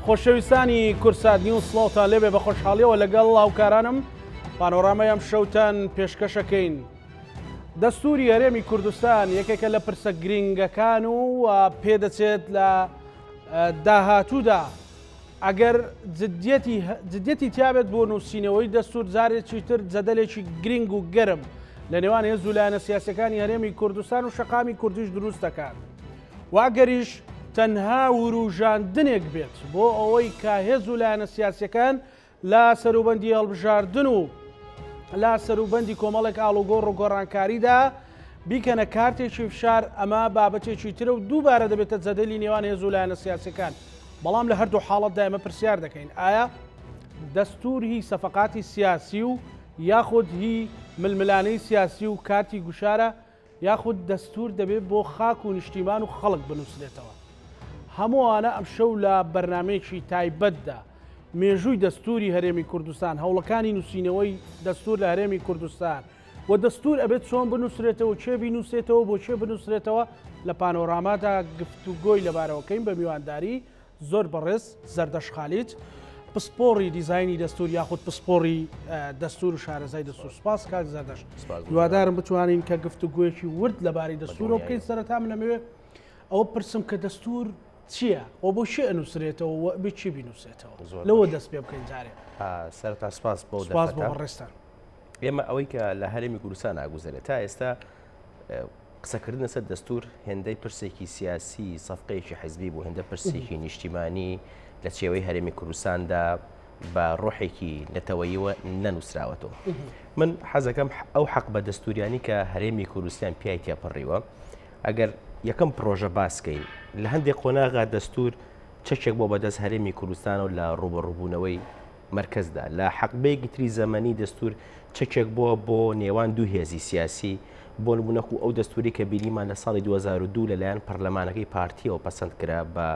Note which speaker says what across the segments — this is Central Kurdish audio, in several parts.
Speaker 1: خۆشەویستانی کورسات نیوز سڵاوتان لێبێ بە خۆشحاڵیەوە لەگەڵ هاوکارانم پانۆرامەیەم شەوتان پێشکەشەکەین. دەستوری هەرێمی کوردستان یەکێکە لە پرسە گرنگەکان و پێدەچێت لە داهاتوودا ئەگەر جددیەتی تیابێت بۆ نووسینەوەی دەستور جارێکی تر جەدەلێکی گرنگ و گەرم لە نێوان هێز و لایەنە سیاسەکانی هەرێمی کوردستان و شەقامی کوردیش دروست دەکات. واگەریش تەنها وروژاندنێک بێت بۆ ئەوەی کە هێز و لایەنە سیاسەکان لا سەروبەندی هەڵبژاردن و لا سەروبەندی کۆمەڵێک ئاڵوگۆڕ و گۆڕانکاریدا بیکەنە کارتێکی فشار ئەمە بابەتێکی ترە و دووبارە دەبێتە جەدەلی نێوان هێز و لایەنە سیاسەکان. بەڵام لە هەردوو حاڵەتدا ئێمە پرسیار دەکەین ئایا دەستور هی سەفەقاتی سیاسی و یاخود هی ململانەی سیاسی و کارتی گوشارە یاخود دەستور دەبێت بۆ خاک و نیشتیمان و خەڵک بنووسێتەوە. هەمووانە ئەم شەو لە بەرنمەیەکی تایبەتدا مێژووی دەستوری هەرێمی کوردستان هەوڵەکانی نووسینەوەی دەستور لە هەرێمی کوردستان و دەستور ئەبێت چۆن بنووسرێتەوە چێ بینووسێتەوە بۆ چێ بنووسرێتەوە لە پانۆرامادا گفتوگۆی لەبارەوەکەین بە میوانداری زۆر بەڕێز زەردەش خالیت پسپۆڕی دیزایانی دەستور یاخود پسپۆڕی دەستور و شارەزای دەستور. سپاس کاک زەردەش، هیوادارم بتوانین کە گفتوگویەکی ورد لەبارەی دەستورەوە بکەین. سەرەتا من لەمەوێ ئەوە پرسم کە دەستور چییە و بۆ چی ئەنووسرێتەوە و بچی بینووسێتەوە لەوە دەست پێ بکەین جارێ.
Speaker 2: سەرەتا سپاس بۆ
Speaker 1: ڕێستان.
Speaker 2: ئێمە ئەوەی کە لە هەرێمی کوردستان ئاگوزارێت تا ئێستا قسەکردن لەسەر دەستور هێندەی پرسێکی سیاسی سەفقەیەکی حیزبی بوو، هێندە پرسێکی نیشتیمانی لە چێوەی هەرێمی کوردستاندا بە ڕۆحێکی نەتەوەییەوە نەنووسراوەتەوە. من حەزەکەم ئەو حەق بە دەستوریانی کە هەرێمی کوردستان پیای تێپەڕیوە ئەگەر یەکەم پرۆژە باسکەین لە هەندێک قۆناغا دەستور چەکێک بۆ بەدەست هەرێمی کوردستان و لە ڕوبەڕووبوونەوەی مرکزدا لە حەقبەیەکی تری زەمەنی دەستور چەکێک بووە بۆ نێوان دوو هێزی سیاسی بۆ نمونەکو ئەو دەستوری کە بیریمان لە ساڵی 2002 لەلایەن پەرلەمانەکەی پارتیەوە پەسەند کرا بە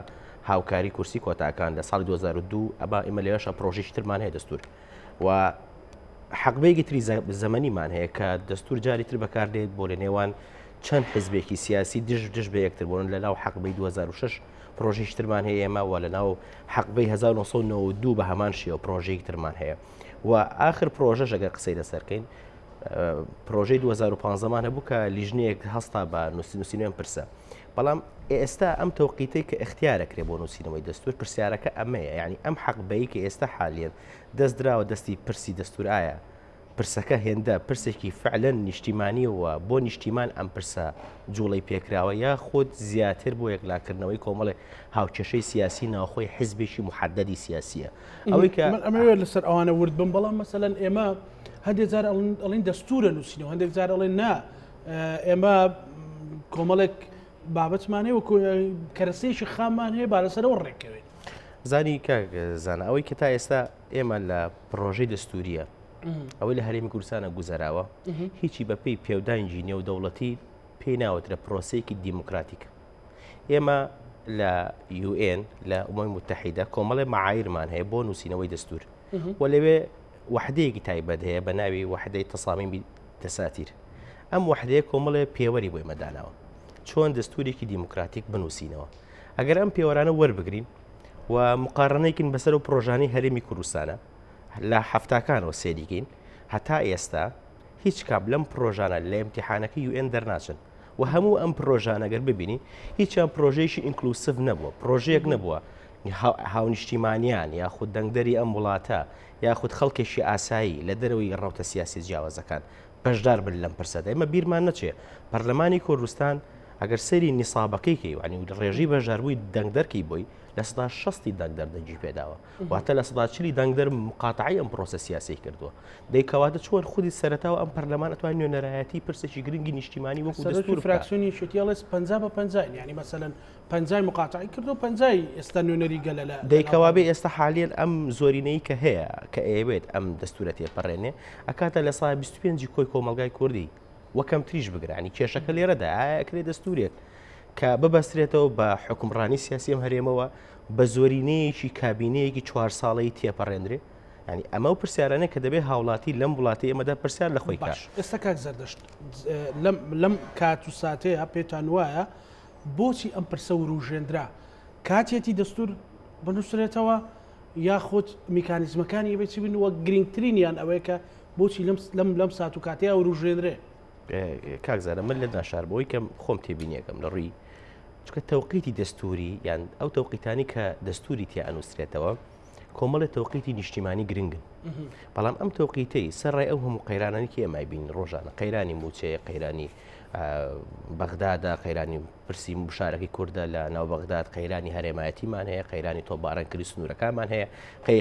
Speaker 2: هاوکاری کورسی کۆتاکان لە ساڵی 2002 ئەبا ئێمە لێشە پرۆژێکی ترمان هەیە دەستور و حەقبەیەکی تری زەمەنیمان هەیە کە دەستور جاری تر بەکاردێت بۆ لە نێوان چەند حزبێکی سیاسی دژ بە یەکتر بوون لە ناو حەقبەی 2006 پرۆژێکی ترمان هەیە ئێمە و لە ناو حەقبەی 1992 بە هەمان شێوە پرۆژەیەکی ترمان هەیە و ئاخر پرۆژەش ئەگەر قسەی لەسەرکەین پرۆژەی 2015مان هەبوو کە لیژنەیەک هەستا بە نووسینەوەیان پرسە. بەڵام ئێستا ئەم تەوقیتەی کە اختیارەکرێ بۆ نووسینەوەی دەستور پرسیارەکە ئەمەیە، یعنی ئەم حەقبەیە کە ئێستا حالیان دەست دراوە دەستی پرسی دەستور ئایا پرسەکە هێندە پرسێکی فعلەن نیشتیمانیەوە بۆ نیشتیمان ئەم پرسە جوڵی پێکراوە یا خۆت زیاتر بۆ یەکلاکردنەوەی کۆمەڵی هاوکێشەی سیاسی ناوخۆی حزبێکی محەددی سیاسیە. ئەوەی کە
Speaker 1: ئەمەوێت لەسەر ئەوانە ورد بم، بەڵام مەسەلەن ئێمە هەندێک جار ئەڵین دەستورە نووسینەوە، هەندێک جار ئەڵێن نا ئێمە کۆمەڵێک بابەتمان هەیە و کەرەسەیەکی خاممان هەیە با لەسەرەوە ڕێکەوێت.
Speaker 2: زانی کاک زانە ئەوەی کە تا ئێستا ئێمە لە پرۆژەی دەستوریە ئەوەی لە هەرێمی کوردستانە گوزەراوە هیچی بە پێی پێودانجی نێودەوڵەتی پێی ناوەترە پرۆسەیەکی دیموکراتیک. ئێمە لە UN لە ئومەمی متحیدە کۆمەڵی مەعایرمان هەیە بۆ نووسینەوەی دەستور و لەوێ وحدەیەکی تایبەت هەیە بە ناوی وحدەی تەسامیمی دەساتیر. ئەم وحدەیە کۆمەڵێ پێوەری بۆی مەداناوە چۆن دەستورێکی دیموکراتیک بنووسینەوە. ئەگەر ئەم پێوەرانە وەربگرین و مقارنەیەکن بەسەر و پرۆژانەی هەرێمی کوردستانە لە هەفتاکانەوە سێریگەین هەتا ئێستا هیچ کام لەم پرۆژانە لە ئیمتیحانەکەی UN دەرناچن و هەموو ئەم پرۆژانەگەر ببینی هیچیان پرۆژەیەکی ئینکلوسیڤ نەبووە، پرۆژەیەک نەبووە هاونیشتیمانیان یاخود دەنگدەری ئەم وڵاتە یاخود خەڵکێکی ئاسایی لە دەرەوەی ڕەوتە سیاسی جیاوازەکان بەشدار بن لەم پرسەدا. ئێمە بیرمان نەچێ پەرلەمانی کوردستان ئەگەر سەری نیسابەکەیکەی وانی ڕێژی بەژاروی دەنگدەرکی بۆی لە 60 دەنگدەر دەنگی پێداوە واتە لە 40 دەنگدەر مقاتعی ئەم پرۆسە سیاسی کردووە. دەیکەواتە چۆن خودی سەرەتاوە ئەم پەرلەمان ئەتوانێت نوێنەرایەتی پرسێکی گرنگی نیشتیمانی وەکو دەستور
Speaker 1: فراکسیۆنی شتیاڵس 50 بە 50 یعنی مەسەلەن 50 مقاتعی کردو 50 ئێستا نوێنەری گەلە لە
Speaker 2: دەیکەوابێ ئێستا حالیان ئەم زۆرینەی کە هەیە کە ئەوێت ئەم دەستورە تێپەڕێنێ ئەکاتە لە ساڵ 25 کۆی کۆمەلگای کوردی وەکەم تریش بگرانی کێشەکە لێرەدا ئاکرێ دەستورێت کە ببەسترێتەوە بە حکومڕانی سیاسی ئەم هەرێمەوە بە زۆرینەیەکی کابینەیەکی 4 ساڵەی تێپەڕێنرێ. ینی ئەمە و پرسیارانە کە دەبێت هاوڵاتی لەم وڵاتی ئێمەدا پرسیار لە خۆی
Speaker 1: باش. ئێستا کاک زەردەشت لەم کات و ساتەیە پێتان وایە بۆچی ئەم پرسە و ڕوژێندرا کاتێتی دەستور بنووسێتەوە یاخود میکانیزمەکانی بێتی بن وە گرنگترینیان ئەوەیە کە بۆچی لەم سات و کاتەیە و ڕژێنرێ
Speaker 2: کاکزانە من لە ناشاربەوەی کەم خۆم تێبینیەکەم لە ڕووی چکە تەوقیتی دەستوری یان ئەو تەوقیتانی کە دەستوری تیا ئەنووسرێتەوە کۆمەڵە تەوقیتی نیشتیمانی گرنگن بەڵام ئەم تەوقیتەی سەرڕای ئەو هەموو قەیرانانی کە ئێمای بین ڕۆژانە قەیرانی موچەیە قەیرانی بەغدادا قەیرانی پرسی شارەکەی کووردە لە ناو بەغداد قەیرانی هەرێمایەتیمان هەیە قەیرانی تۆبارانکردی سنوورەکانمان هەیە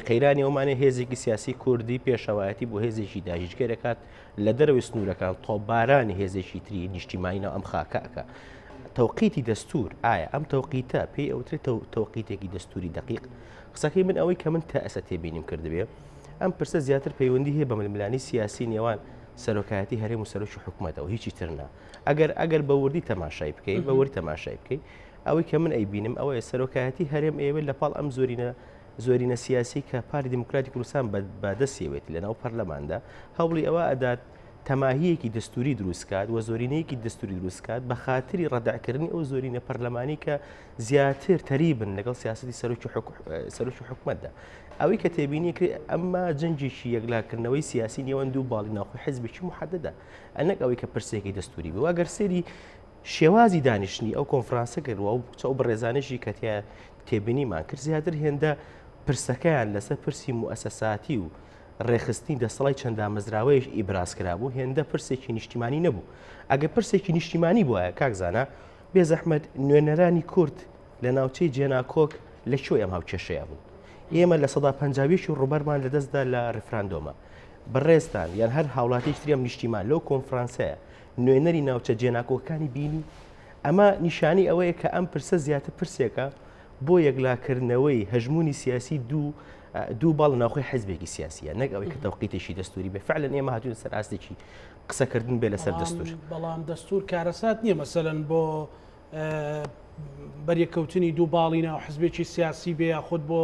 Speaker 2: قەیرانی ئەومانێ هێزێکی سیاسی کوردی پێشەوایەتی بۆ هێزێکی داژیشگەر دەکات لە دەرەوەی سنوورەکان تۆبارانی هێزێکی تری نیشتیمانینەوە ئەم خاکەکە تەوقیتی دەستور ئایا ئەم تەوقیتە پێی ئەوترێت تەوقیتێکی دەستوری دقیق قسەکەی من ئەوەی کە من تا ئەسە تێبینیم کردبێ ئەم پرسە زیاتر پەیوەندی هەیە بە ململانی سیاسی نێوان سەرۆکایەتی هەرێم و سەرۆکی حکوومەتەوە هیچی ترنا ئەگەر بەوردی تەماشای بکەیت بەوەری تەماشای بکەیت ئەوەی کە من ئەیبینم ئەوەیە سەرۆکایەتی هەرێم ئێوە لە پاڵ ئەم زۆرینە سیاسی کە پاری دموکراتی کوردستان بەدەستێوێت لەناو پەرلەماندا هەوڵی ئەوە ئەدات تەماهیەکی دەستوری دروستکات و زۆرینەیەکی دەستوری دروستکات بە خااتری ڕەداکردنی ئەو زۆرینە پەرلەمانی کە زیاتر تەریبن لەگەڵ سیاستی سەرۆکی حکوومەتدا ئەوەی کە تێبینی کرد ئەمما جەنجێکی یەکلاکردنەوەی سیاسی نێوان دوو باڵی ناوخۆی حزبێکی محەدەدا ئەنەک ئەوەی کە پرسێکی دەستوری بوو ئەگەر سێری شێوازی دانیشتنی ئەو کۆنفرانسە کردووە ئەو بەڕێزانشی کە تێبینیمان کرد زیاتر هێندە پرسەکەیان لەسەر پرسی موئەسەساتی و ڕێخستنی دەسەڵی چەندە مەزراوەیەش ئیبراز کرابوو هێندە پرسێکی نیشتیمانی نەبوو ئەگە پرسێکی نیشتیمانی بووە کاکزانە بێزەحمەت نوێنەرانی کورد لە ناوچەی جێناکۆک لە شۆی ئەم هاوکێشەیە بوون ئێمە لە 150 ڕوبەرمان لەدەستدا لە ڕفراندۆمە بەڕێستان یان هەر هاوڵاتی تریم نیشتیمان لەو کۆنفرانسەیە نوێنەری ناوچە جێناکۆکانی بینی ئەمە نیشانی ئەوەیە کە ئەم پرسە زیاتر پرسێکە بۆ یەکلاکردنەوەی هەژمونی سیاسی دوو باڵ ناوخۆی حزبێکی سیاسیە نەک ئەوەی کە تەوقیتێکی دەستوری بێ فعلەن ئێمە هاتوون سەر ئاستێکی قسەکردن بێ لەسەر دەستور
Speaker 1: بەڵام دەستور کارەسات نییە مەسەلەن بۆ بەریەکەوتنی دوو باڵی ناو حزبێکی سیاسی بێ خۆت بۆ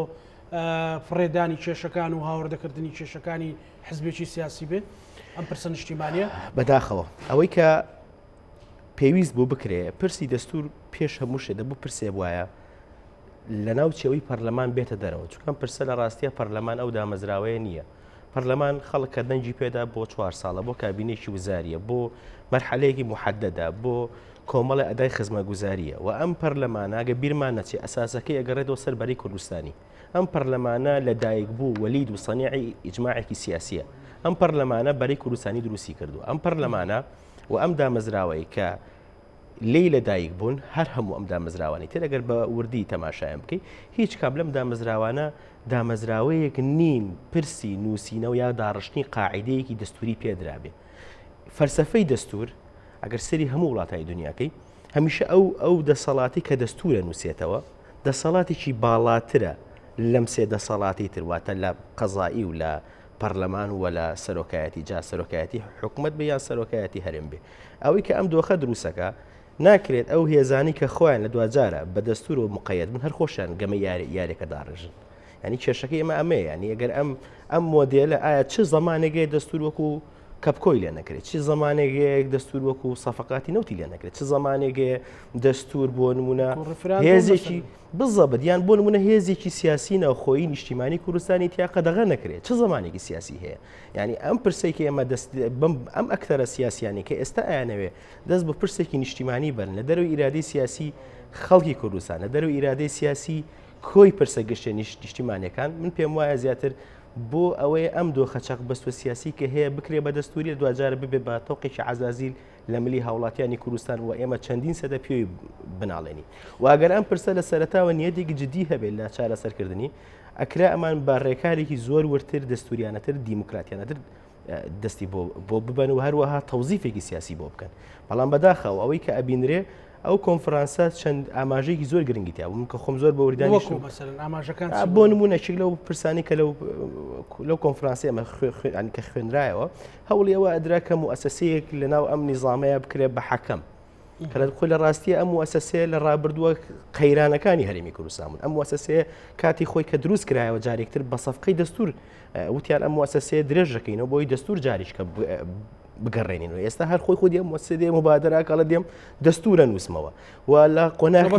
Speaker 1: فڕێدانی کێشەکان و هاوردەکردنی کێشەکانی حزبێکی سیاسی بێ ئەم پرسە نیشتیمانیە
Speaker 2: بەداخەوە ئەوەی کە پێویست بۆ بکرێ پرسی دەستور پێش هەموو شێ دەبوو پرسێ وایە لە ناوچەوەی پەرلەمان بێتە دەرەوە چونکەم پرسە لە ڕاستیە پەرلەمان ئەو دامەزراوەیە نییە پەرلەمان خەڵک کە دەنجی پێدا بۆ 4 ساڵە بۆ کابینێکی وزاریە بۆ مەرحەلەیەکی محەدەدا بۆ کۆمەڵی ئەدای خزمەتگوزاریە و ئەم پەرلەمانە ئەگە بیرمان نەچێ ئەساسەکەی ئەگەڕێتەوە سەربەری کوردستانی ئەم پەرلەمانە لە دایک بوو وەلید و سەنیعی ئیجماعێکی سیاسیە ئەم پەرلەمانە بەرەی کوردستانی دروستی کردو ئەم پەرلەمانە و ئەم دامەزراوەی کە لی لە دایک بوون هەر هەموو ئەم دامەزراوانی تر ئەگەر بە وردی تەماشایان بکەیت هیچ کام لەم دامەزراوانە دامەزراوەیەک نین پرسی نووسینە و یا داڕشتنی قاعیدەیەکی دەستوری پێدرابێ فەلسەفەی دەستور ئەگەر سەری هەموو وڵاتانی دنیاکەی هەمیشە ئەو دەسەڵاتی کە دەستورە نووسێتەوە دەسەڵاتێکی باڵاترە لەم سێ دەسەڵاتی ترواتە لە قەزایی و لە پەرلەمان و لە سەرۆکایەتی جا سەرۆکایەتی حکوومەت بە یان سەرۆکایەتی هەرێم بێ ئەوەی کە ئەم دۆخە دروستەکە ناکرێت ئەو هێزانی کە خۆیان لە دوجارە بە دەستور و مقەیەت من هەر خۆشیان گەمە یاریەکە داڕژن ینی کێشەکەی ئێمە ئەمەیە ینی ئەگەر ئەم مۆدێلە ئایا چ زمانێگەی دەستور وەکو کەپکۆی لێ نەکرێت چی زمانێگەیەک دەستور وەکو سەفقاتی نەوتی لێ نەکرێت چ زمانێگە دەستور بۆ نمونە هێزێکی بزەبت یان بۆ نمونە هێزێکی سیاسی ناوخۆیی نیشتیمانی کوردستانی تیا قەدەغە نەکرێت چه زمانێکی سیاسی هەیە ینی ئەم پرسێکی ئێمە ئەم ئەکتەرە سیاسیانی کە ئێستا ئایانەوێ دەست بە پرسێکی نیشتیمانی بن لە دەروی ئیرادەی سیاسی خەڵکی کوردستان لە دەروی ئیرادەی سیاسی کۆی پرسە گەشتە نیشتیمانیەکان من پێم وایە زیاتر بۆ ئەوەیە ئەم دۆخە چاق بەستوە سیاسی کە هەیە بکرێ بە دەستوری دوجارە ببێ بە تەوقێکی عەزازیل لە ملی هاوڵاتیانی کوردستان و ئێمە چەندین سەدە پێوی بناڵێنی واگەر ئەم پرسە لە سەرەتاوە نیەتێکی جدی هەبێت لە چارەسەرکردنی ئەکرا ئەمان بە ڕێکارێکی زۆر ورتر دەستوریانەتر دیموکراتیانەتر دەستی بۆ ببەن و هەروەها تەوزیفێکی سیاسی بۆ بکەن بەڵام بەداخەوە ئەوەی کە ئەبینرێ ئەو کۆنفرانسە چەند ئاماژەیەکی زۆر گرنگی تیا من کە خۆم زۆر بە وریدانی بۆ نمونەشێک لەو پرسانی کە لەو کۆنفرانسی ئەمە کە خوێنرایەوە هەوڵی ئەوە ئەدرا کە موئەسەسەیەک لەناو ئەم نیزامەیە بکرێت بە حەکەم خۆ لە ڕاستیە ئەم موئەسەسەیە لە ڕابردووە قەیرانەکانی هەرێمی کوردستان ئەم موئەسەسەیە کاتی خۆی کە دروست کرایەوە جارێکتر بە سەفقەی دەستور وتیان ئەم موئەسەسەیە درێژەکەینەوە بۆی دەستور جاریش کە بگەڕێنینەوە ئێستا هەر خۆی خودی مؤسسە دێ مبادرەکەڵە دێم دەستورە نووسمەوە و لە قۆناغی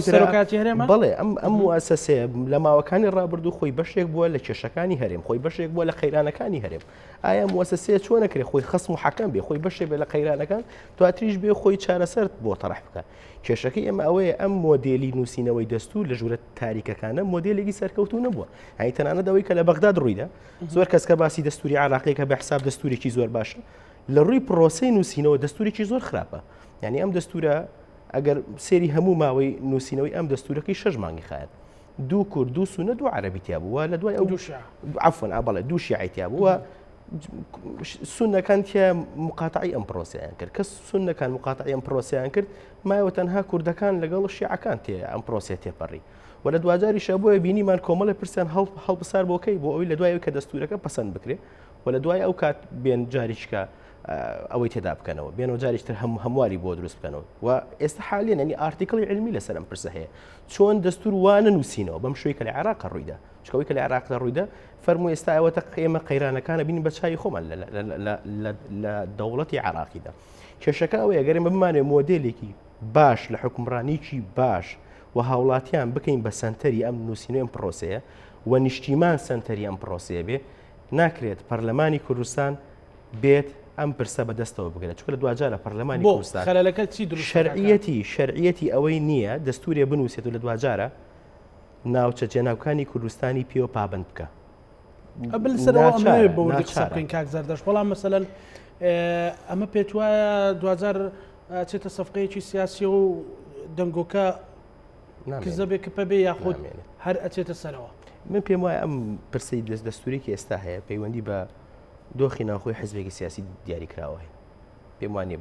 Speaker 2: بەڵێ ئەم مؤسسەیە لە ماوەکانی ڕابردوو خۆی بەشێک بووە لە کێشەکانی هەرێم خۆی بەشێک بووە لە قەیرانەکانی هەرێم ئایا مؤسسەیە چۆن نەکرێت خۆی خەسم و حەکەم بێ خۆی بەشێک بێ لە قەیرانەکان دواتریش بێ خۆی چارەسەر بۆ تەڕح بکە کێشەکەی ئەمە ئەوەیە ئەم مۆدێلی نووسینەوەی دەستور لە ژوورە تاریکەکانە مۆدێلێکی سەرکەوتو نەبووە هەی تەنانەتەوەی کە لە بەغداد ڕوویدا زۆر کەس کە باسی دەستوری عراقیەکە بە حساب دەستورێکی زۆر باشە لە ڕووی پرۆسەی نووسینەوە دەستورێکی زۆر خراپە یعنی ئەم دەستورە ئەگەر سێری هەموو ماوەی نووسینەوەی ئەم دەستورەکەی 6 مانگی خایەن دوو کورد دوو سونە دوو عەرەبی تیا بووە لە دوای ئەو عەفوەن بەڵێ دوو شیعی تیا بووە سونەکان تیا مقاتعی ئەم پرۆسەیان کرد کە سونەکان مقاتعی ئەم پرۆسەیان کرد مایەوە تەنها کوردەکان لەگەڵ شیعەکان تێ ئەم پرۆسێ تێپەڕی و لە دوجاری شەبووە بینیمان کۆمەڵە پرسیان هەڵبسار بۆکەی بۆ ئەوی لە دوای کە دەستورەکە پەسەند بکرێ و لە دوای ئەو کات بێن جاریشکە ئەوەی تێدا بکەنەوە بێنەوە جاریشتر هەمواری بۆ دروست بکەنەوە و ئێستا حالێن ئەنی ئارتیکڵی علمی لەسەر ئەم پرسە هەیە چۆن دەستور وانە نووسینەوە بەم شوەی کە لە عێراق ڕوویدا چکەوەی کە لە عێراقدا ڕوویدا فەرمووی ئێستا ئەوەتە ئێمە قەیرانەکانە بینین بە چای خۆمان لە دەوڵەتی عێراقیدا کێشەکە ئەوەیە گەرێ بمانێ مۆدێلێکی باش لە حکومڕانیکی باش و هاوڵاتیان بکەین بە سنتەری ئەم نووسینەوە ئەم پرۆسەیە و نیشتیمان سنتەری ئەم پرۆسەیە بێ ناکرێت پەرلەمانی کوردستان بێت ئەم پرسە بەدەستەوە بگرێت چکە لە دوجار لە پەرلەمانی کوردستان
Speaker 1: خەلەلەکە چی
Speaker 2: شەرعیەتی ئەوەی نییە دەستورێ بنووسێت و لە دوجارە ناوچە جێناوکانی کوردستانی پێوە پابند بکە
Speaker 1: بەڵام کاک زەردەش بەڵام مەسەلەن ئەمە پێت وایە دوجار چێتە سەفقەیەکی سیاسی و دەنگۆکە کزەبێ کپە بێ یاخود هەر ئەچێتە سەرەوە
Speaker 2: من پێم وایە ئەم پرسەی دەستورێکی ئێستا هەیە پەیوەندی بە دۆخی ناوخۆی حزبێکی سیاسی دیاریکراوە پێم وانێ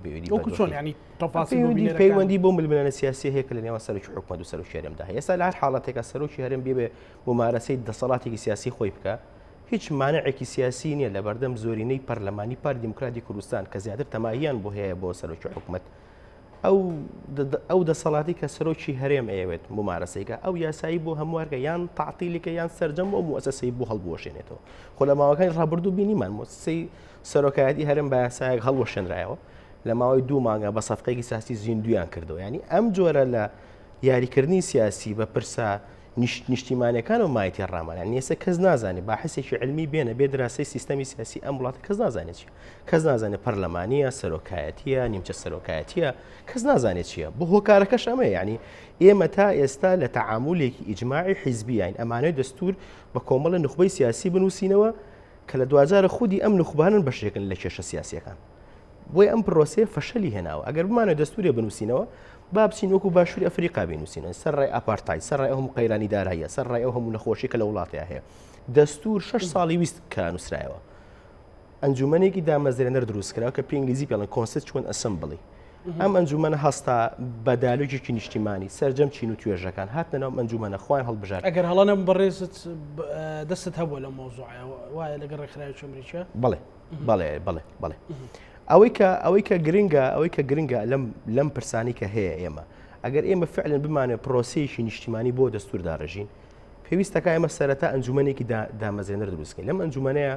Speaker 2: پەیوەندی بۆ ململانە سیاسی هەیە کە لە نێوان سەرۆکی حکومەت و سەرۆکی هەرێمدا هەیە ئێستا لە هەر حاڵەتێکە سەرۆکی هەرێم بێ ممارەسەی دەسەڵاتێکی سیاسی خۆی بکە هیچ مانعێکی سیاسی نییە لە بەردەم زۆرینەی پەرلەمانی پارتی دیموکراتی کوردستان کە زیاتر تەماییان بۆ هەیە بۆ سەرۆکی حکومەت ئەو دەسەڵاتی کە سەرۆکی هەرێم ئەوێت ممارەسەیکە ئەو یاسایی بۆ هەموارگە یان تەعتیلیکە یان سەرجەم بۆ مؤسسەی بۆ هەڵبوەشێنێتەوە خۆ لە ماوەکانی ڕابردوو بینیمان مؤسسەی سەرۆکایەتی هەرێم بە یاسایەک هەڵوەشێنرایەوە لە ماوەی 2 مانگە بە سەفقەیەکی سیاسی زیندویان کردەوە ینی ئەم جۆرە لە یاریکردنی سیاسی بە پرسە نیشتیمانەکان و مایەتی ڕامانیان نیێستا کەس نازانێت با حسێکی علمی بێنە بێ دراسی سیستەمی سیاسی ئەم وڵاتی کەس نازانێت چیە کەس نازانێت پەرلەمانیە سەرۆکایەتیە نیمچە سەرۆکایەتیە کەس نازانێت چییە بۆ هۆکارەکەش ئەمە ینی ئێمە تا ئێستا لە تەعاملێکی ئیجماعی حیزبیین ئەمانەی دەستور بە کۆمەڵە نخبەی سیاسی بنووسینەوە کە لە دوجارە خودی ئەم نخبانن بەشێکن لە کێشە سیاسیەکان بۆی ئەم پرۆسێ فەشەلی هێناوە ئەگەر بمانە دەستورێ بنووسینەوە با بچین وەکو باشووری ئەفریقا بنووسینەوە سەرڕای ئاپارتای سەرڕای ئەو هەموو قەیرانی داراییە سەرڕای ئەو هەموو نەخۆشی کە لە وڵاتەیە هەیە دەستور 6 ساڵی ویست کە نووسرایەوە ئەنجومەنێکی دامەزرێنەر دروستکراوە کە پێ ئینگلیزی پێڵن کۆنستیتوێنت ئەسەمبلی ئەم ئەنجومەنە هەستا بە دالۆجێکی نیشتیمانی سەرجەم چین و توێژەکان هاتنە ناو ئەنجومەنە خوان هەڵبژار
Speaker 1: ئەگەر هەڵانم بەڕێزت دەستت هەبووە لە مۆزوعە وایە لەگەڵ ڕێکخراوی ئەمریکا
Speaker 2: بەڵێ ئەوەی کە گرنگە لەم پرسانی کە هەیە ئێمە ئەگەر ئێمە فعلن بمانێ پرۆسەیەکی نیشتیمانی بۆ دەستور داڕژین پێویستەکە ئێمە سەرەتا ئەنجومەنێکی دامەزێنەر دروستکەین لەم ئەنجومەنەیە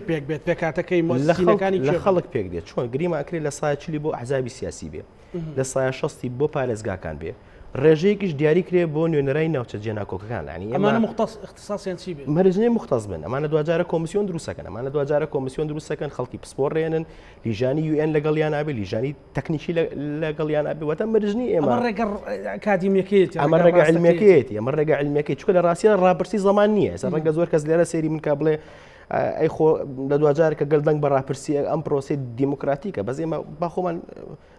Speaker 1: پێک بێت پێکاتەکەی مۆسیەکانی
Speaker 2: لە خەڵک پێک دێت چۆن گریمە ئەکرێت لە سایە چلی بۆ ئەحزابی سیاسی بێ لە سایە 60 بۆ پارێزگاکان بێ ڕێژەیەکیش دیاری کرێ بۆ نوێنەرای ناوچە جێناکۆکەکان
Speaker 1: ئەمانە اختصاصیان چی بێ
Speaker 2: مەرجنەی مختص بن ئەمانە دوجارە کۆمیسیۆن دروستەکەن ئەمانە دوجارە کۆمیسیۆن دروستەکەن خەڵکی پسپۆڕێنن لیژانی UN لەگەڵیان ئابێ لیژانی تەکنیکی لەگەڵیان ئابێ وەتە مەرجنی ئێمە ئەمە ڕێگە علمیەکەیەتی ئەمە ڕێگە علمیەکەی چکە لە ڕاستیە ڕاپرسی زەمان نییە ڕەنگە زۆر کەس لێرە سێری من کا بڵێ ئەی خۆ لە دوجار کە گەڵدەنگ بە ڕاپرسی ئەم پرۆسی دیموکراتیکە بەس ئێمە باخۆمان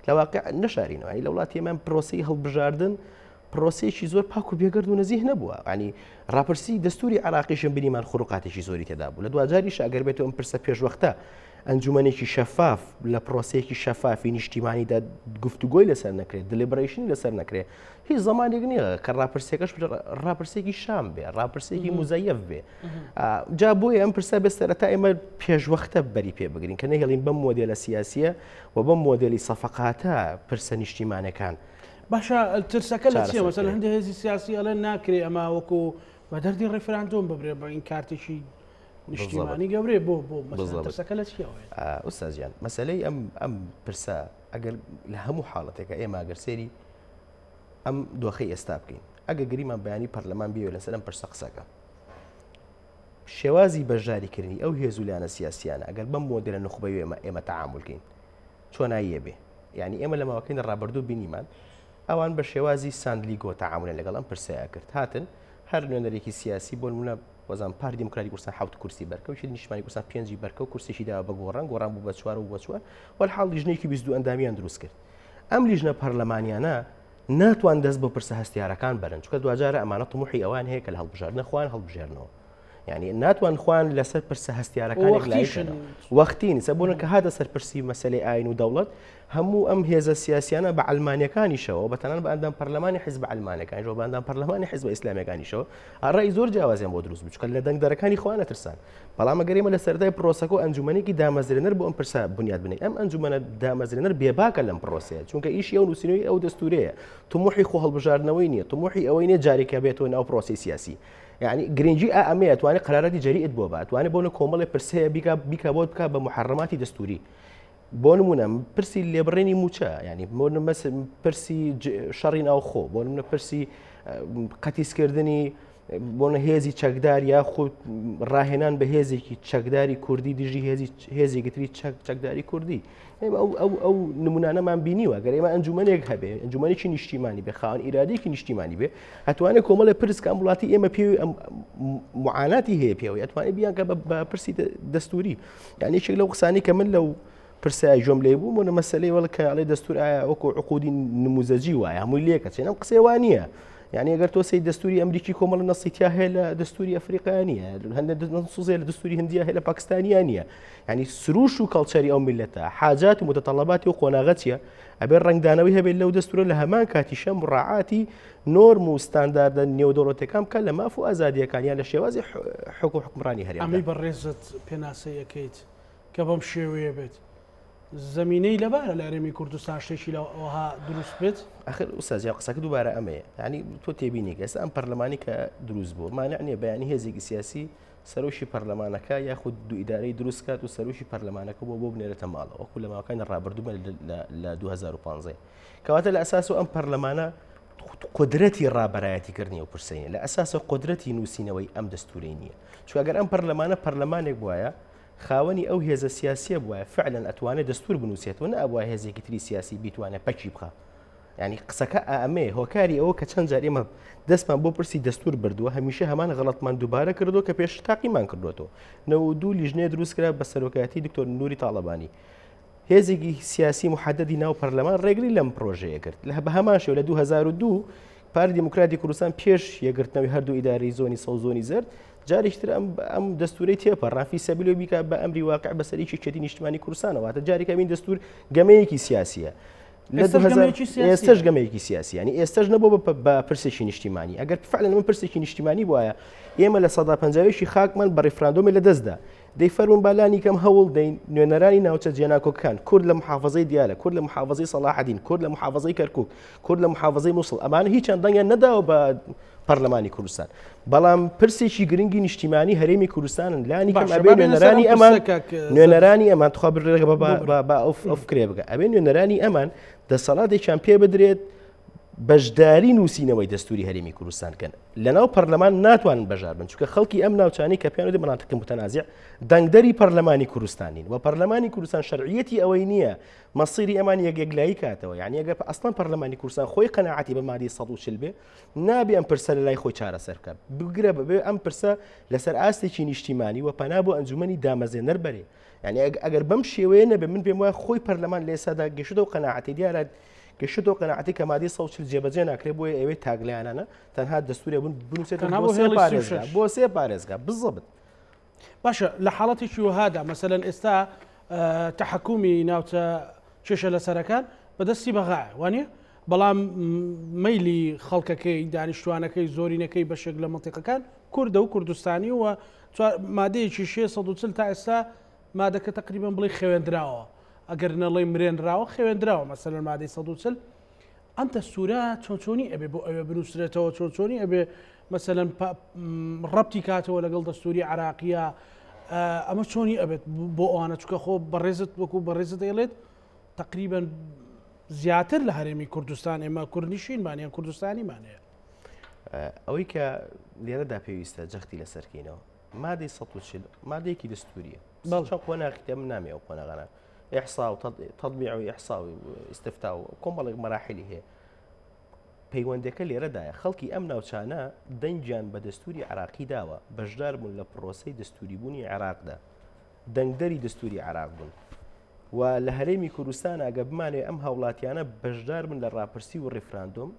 Speaker 2: لەواقع نەشارینەوە لە وڵاتی ئێمە پرۆسی هەڵبژاردن پرۆسەیەکی زۆر پاک و بێگەرد و نەزیه نەبووە ینی ڕاپرسی دەستوری عراقیشم بینیمان خوڕقاتێکی زۆری تێدا بوو لە دوجاریش ئەگەر بێتەوە ئەم پرسە پێشوەختە ئەنجومەنێکی شەفاف لە پرۆسەیەکی شەفافی نیشتیمانیدا گفتوگۆی لەسەر نەکرێت دلیبریشنی لەسەر نەکرێت هیچ زمانێک نییە کە ڕاپرسێکەش ڕاپرسێکی شام بێ ڕاپرسێکی مزەیەف بێ جا بۆیە ئەم پرسە بێستەرەتا ئێمە پێشوەختە بەری پێ بگرین کە نەهێڵین بەم مۆدێلە سیاسیە و بەم مۆدێلی سەفقاتە پرسە نیشتیمانەکان
Speaker 1: باشە ترسەکە لە چیە مەسەل هەندێک هێزی سیاسی ئەڵێن ناکرێ ئەمە وەکو بە دەردی ڕێفراندۆم ببرێ بە این کارتێکی نیشتیمانی گەورەی بۆ مەسەلەکە لە چیەوەیە
Speaker 2: ئوستازیان مەسەلەی ئەم پرسە ئەگەر لە هەموو حاڵەتێکە ئێمە ئەگەر سێری ئەم دۆخەی ئێستا بکەین ئەگە گریمان بەیانی پەرلەمان بێ لەسەر ئەم پرسە قسەکە شێوازی بەشداریکردنی ئەو هێزولیانە سیاسیانە ئەگەر بەم مۆدلە نخبەی ئێمە تەعاملکەین چۆناییە بێ یعنی ئێمە لە ماوەکەی ڕابردوو بینیمان ئەوان بە شێوازی ساندلیگۆ تەعاملە لەگەڵ ئەم پرسەیە کرد هاتن هەر نوێنەرێکی سیاسی بۆ نمونە وەزان پارتی دموکراتی کوردستان 7 کورسی بەرکەوت نیشتیمانی کوردستان 5 بەرکەوت کورسێکی داوە بە گۆڕان بوو بە 4 و بە 4 وەرحاڵ لیژنەیەکی 22 ئەندامیان دروست کرد ئەم لیژنە پەرلەمانیانە ناتوان دەست بۆ پرسە هەستیارەکان بەرن چونکە دوجارە ئەمانە طموحی ئەوان هەیە کە لە هەڵبژاردنە خوان هەڵبژێرنەوە یعنی ناتوان خوان لەسەر پرسە هەستیارەکانی وەختین سەبوونە کە هاتە سەر پرسی مەسەلەی ئاین و دەوڵەت هەموو ئەم هێزە سیاسیانە بە ئەلمانیەکانیشەوە بەتەنان بە ئەندام پەرلەمانی حیزب ئەلمانەکانیشەوە بە ئەندام پەرلەمانی حیزب ئیسلامیەکانیشەوە ئاڕای زۆر جیاوازیان بۆ دروست بوو چونکە لە دەنگدەرەکانی خۆیان نەترسان بەڵام ئەگەر ئێمە لە سەردای پرۆسەکە و ئەنجومەنێکی دامەزرێنەر بۆ ئەم پرسە بنیاد بنێ ئەم ئەنجومەنە دامەزرێنەر بێباکە لەم پرۆسەیە چونکە ئیشی ئەو نووسینەوەی ئەو دەستورەیە طموحی خۆ هەڵبژاردنەوەی نییە طموحی ئەوەی نیە جارێکە بێتەوە ناو پرۆسی سیاسی يعني گرنگی ئەمەیە توانێت قراراتی جەریئت بۆ بات توانێت بۆنە کۆمەڵی پرسەیە بیکە بۆ بکە بە محرماتی دەستوری بۆ نمونە پرسی لێبڕێنی موچە ینی پرسی شەڕی ناوخۆ بۆ نمونە پرسی قەتیسکردنی بۆنە هێزی چەکدار یاخود ڕاهێنان بە هێزێکی چەکداری کوردی دژی هێزێکتری چەکداری کوردی ئەو نمونانەمان بینیوە گەر ئێمە ئەنجومەنێک هەبێ ئەنجومەنێکی نیشتیمانی بێ خاوەن ئیرادێکی نیشتیمانی بێ ئەتوانێت کۆمەڵە پرسکان وڵاتی ئێمە پێوی معاناتی هەیە پێوەی ئەتوانێت بیانکە بە پرسی دەستوری یعنی یەکێک لەو قسانی کە من لەو پرسای جۆم لێ بوو بۆنە مەسەلەی وەڵ کە ئەڵێ دەستور ئایا وەکو عقودی نموزەجی وایە هەمووی لێکە چێنەم قسەوان نییە يعني ئەگەر تۆ سی دەستوری ئەمریکی کۆمەڵ نەسیتیا هەیە لە دەستوری ئەفریقایانیە هەندێک سوزێ لە دەستوری هندیا هەیە لە پاکستانیان نیە يعني سروش و کەڵچەری ئەو میلەتە حاجات و متەطەڵەباتی و قۆناغەتیە ئەبێ ڕنگدانەوەی هەبێت لەو دەستورە لە هەمان کاتیشە مڕاعاتی نۆرم و ستانداردە نێودەوڵەتەکان بکە لە ماف و ئازادیەکانیان لە شێوازی حکم و حکمڕانی هەرێم
Speaker 1: ئەمەی بەڕێزت پێناسەیەکەیت کە بەم شێوەیە بێت زمینەی لەبارە لە هەرێمی کوردستان شتێکی لەوها دروست بێت
Speaker 2: ئەخر ئوستاز قسەکە دووبارە ئەمەیە ینی تۆ تێبینی ئێستا ئەم پەرلەمانی کە دروست بوو مانع نییە بەیانی هێزێکی سیاسی سەرۆشی پەرلەمانەکە یاخود دو ئیدارەی دروست کات و سەرۆشی پەرلەمانەکە بۆ بنێرێتە ماڵەوە وەکو لە ماوەکانی ڕابردوومە لە 2015 کەواتە لە ئەساس و ئەم پەرلەمانە قدرەتی ڕابەرایەتیکردنی و پرسەینە لە ئەساسە قدرەتی نووسینەوەی ئەم دەستورەی نییە چون ئەگەر ئەم پەرلەمانە پەرلەمانێک بواە خاوەنی ئەو هێزە سیاسیە بواە فعلەن ئەتوانێت دەستور بنووسێتەوە نەبووە هێزێکی تری سیاسی بیتوانێت پەکی بخە ینی قسەکە ئەمێ هۆکاری ئەوە کە چەند جار ئێمە دەستمان بۆ پرسی دەستور بردووە هەمیشە هەمان غەڵەتمان دووبارە کردو کە پێش تاقیمان کردوەوە 92 لیژنەیە دروستکرا بە سەرۆکایەتی دکتۆر نوری تاڵەبانی هێزێکی سیاسی محەدەدی ناو پەرلەمان ڕێگری لەم پرۆژەیە کرد لە هەمان شێوە لە 2002 پارتی دموکراتی کوردستان پێش یەکگرتنەوەی هەردوو ئیدارەی زۆنی سەوزۆنی زرد جارێکتر ئەم دەستوری تێپەڕافی سەبیلۆ بیکە بە ئەمری واقع بەسەری شێتی نیشتیمانی کوردستانەوە تا جارێکە بین دەستور گەمەیەکی سیاسیە ئێستش گەمەیەکی سیاسی ینی ئێستش نەبوو بە پرسێکی نیشتیمانی ئەگەر فعلەن من پرسێکی نیشتیمانی وایە ئێمە لە 150 خاکمان بە ڕیفراندۆمی لە دەستدا دەی فەرمون بالانی کەم هەوڵ دەین نوێنەرانی ناوچە جێناکۆکان کورد لە محافظەی دیالە کورد لە محافظەی سەلاحەدین کورد لە محافظەی کەرکوک کورد لە محافظەی مووسڵ ئەمانە هیچ دەنگیان نەداوە بە پەرلەمانی کوردستان بەڵام پرسێکی گرنگی نیشتیمانی هەرێمی کوردستانن لانی کەم ئەبێ نوێنەرانی ئەمان تخوا بڕێگە بە ئەو فکرێ بگە ئەبێ نوێنەرانی ئەمان دەسەڵاتێکیان پێ بدرێت بەشداری نووسینەوەی دەستوری هەرێمی کوردستان کەن لەناو پەرلەمان ناتوانن بەژار بن چونکە خەڵکی ئەم ناوچانی کە پێیان وتێ مەناطق متەنازع دەنگدەری پەرلەمانی کوردستانین و پەرلەمانی کوردستان شەرعیەتی ئەوەی نییە مەسیری ئەمان یەکلایی کاتەوە یعنی ئەگەر ئەسڵان پەرلەمانی کوردستان خۆی قەناعەتی بە مادەی 140 بێ نابێ ئەم پرسە لە لای خۆی چارەسەر بکات بگرە بەبێ ئەم پرسە لەسەر ئاستێکی نیشتیمانی و پەنا بۆ ئەنجومەنی دامەزێنەر بەرێ یعنی ئەگەر بەم شێوەیە نەبێ من پێم وایە خۆی پەرلەمان لە ئێستادا گەشتەوە قەناعەتی دیارە گەشتەوە قەناعەتی کە مادەی 140 جێبەجێ ناکرێت بۆیە ئەوەی تاگلیانانە تەنها دەستورێ بنووسێتەوە بۆ سێ پارێزگا بزەبت
Speaker 1: باشە لە حاڵەتێکی وهادا مەسەلەن ئێستا تەحکومی ناوچە کێشە لەسەرەکان بەدەستی بەغایە وانە بەڵام مەیلی خەڵکەکەی دانیشتوانەکەی زۆرینەکەی بەشێک لە مەنتیقەکان کوردە و کوردستانی و مادەیەکی 640 تا ئێستا مادەکە تقریبان بڵێ خوێندراوە ئەگەر نەڵێ مرێنراوە خوێندراوە مەسەلەن مادەی 140 ئەم دەستورە چۆنی ئەبێ بۆ ئەوێ بنووسرێتەوە چۆنی ئەبێ مەسەلەن ڕەبتی کاتەوە لەگەڵ دەستوری عراقیە ئەمە چۆنی ئەبێت بۆ ئەوانە چکە خۆ بەڕێزت وەکو بەڕێزت دەڵێت تقریبا زیاتر لە هەرێمی کوردستان ئێمە کوردنیشینمانیان کوردستانیمانەیە
Speaker 2: ئەوەی کە لێرەدا پێویستە جەختی لەسەرکەینەوە مادەی 140 مادەیەکی دەستوریە چەند قۆناغی من نامێ ئەو قۆناغانە إحصاء وتطبيع وإحصاء واستفتاء وكۆمەڵێک مەراحلی هەیە پەیوەندەکە لێرەدایە خەڵکی ئەم ناوچانە دەنگیان بە دەستوری عراقی داوە بەشدار بوون لە پرۆسەی دەستوریبوونی عراقدا دەنگدەری دەستوری عراق بوون و لە هەرێمی کوردستان ئەگە بمانێ ئەم هاوڵاتیانە بەشدار بن لە ڕاپرسی و ڕیفراندۆم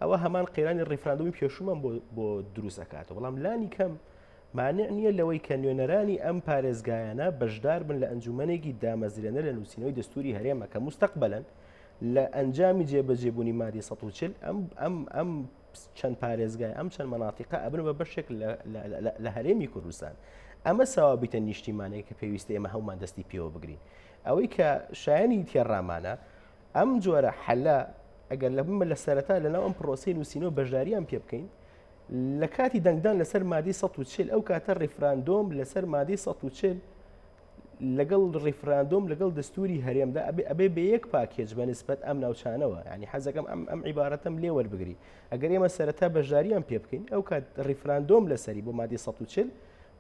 Speaker 2: ئەوە هەمان قەیرانی ڕیفراندۆمی پێشومان بۆ دروست ئەکاتەوە بەڵام لانی کەم مانع نییە لەوەی کە نوێنەرانی ئەم پارێزگایانە بەشدار بن لە ئەنجومەنێکی دامەزرێنە لە نووسینەوەی دەستوری هەرێمە کە مستەقبەلەن لە ئەنجامی جێبەجێبوونی مادی 140 ئەم چەند پارێزگای ئەم چەند مەناطیقە ئەبن بە بەشێک لە هەرێمی کوردستان ئەمە ساوابیتە نیشتیمانەیە کە پێویستە ئێمە هەومان دەستی پێوە بگرین ئەوەی کە شایانی تێڕامانە ئەم جۆرە حەلا ئەگەر لە بمە لە سەرەتا لەناو ئەم پرۆسی نووسینەوە بەشداریان پێ بکەین لە کاتی دەنگدان لەسەر مادی 140 ئەو کاتە ڕیفراندۆم لەسەر مادی 140 لەگەڵ ڕیفراندۆم لەگەڵ دەستوری هەرێمدا ئەبێ بە یەک پاکێج بە نسبەت ئەم ناوچانەوە ینی حەزەکەم ئەم عیبارەتەم لێ وەربگری ئەگەر ئێمە سەرەتا بەشداریان پێ بکەین ئەو کات ڕیفراندۆم لەسەری بۆ مادی 140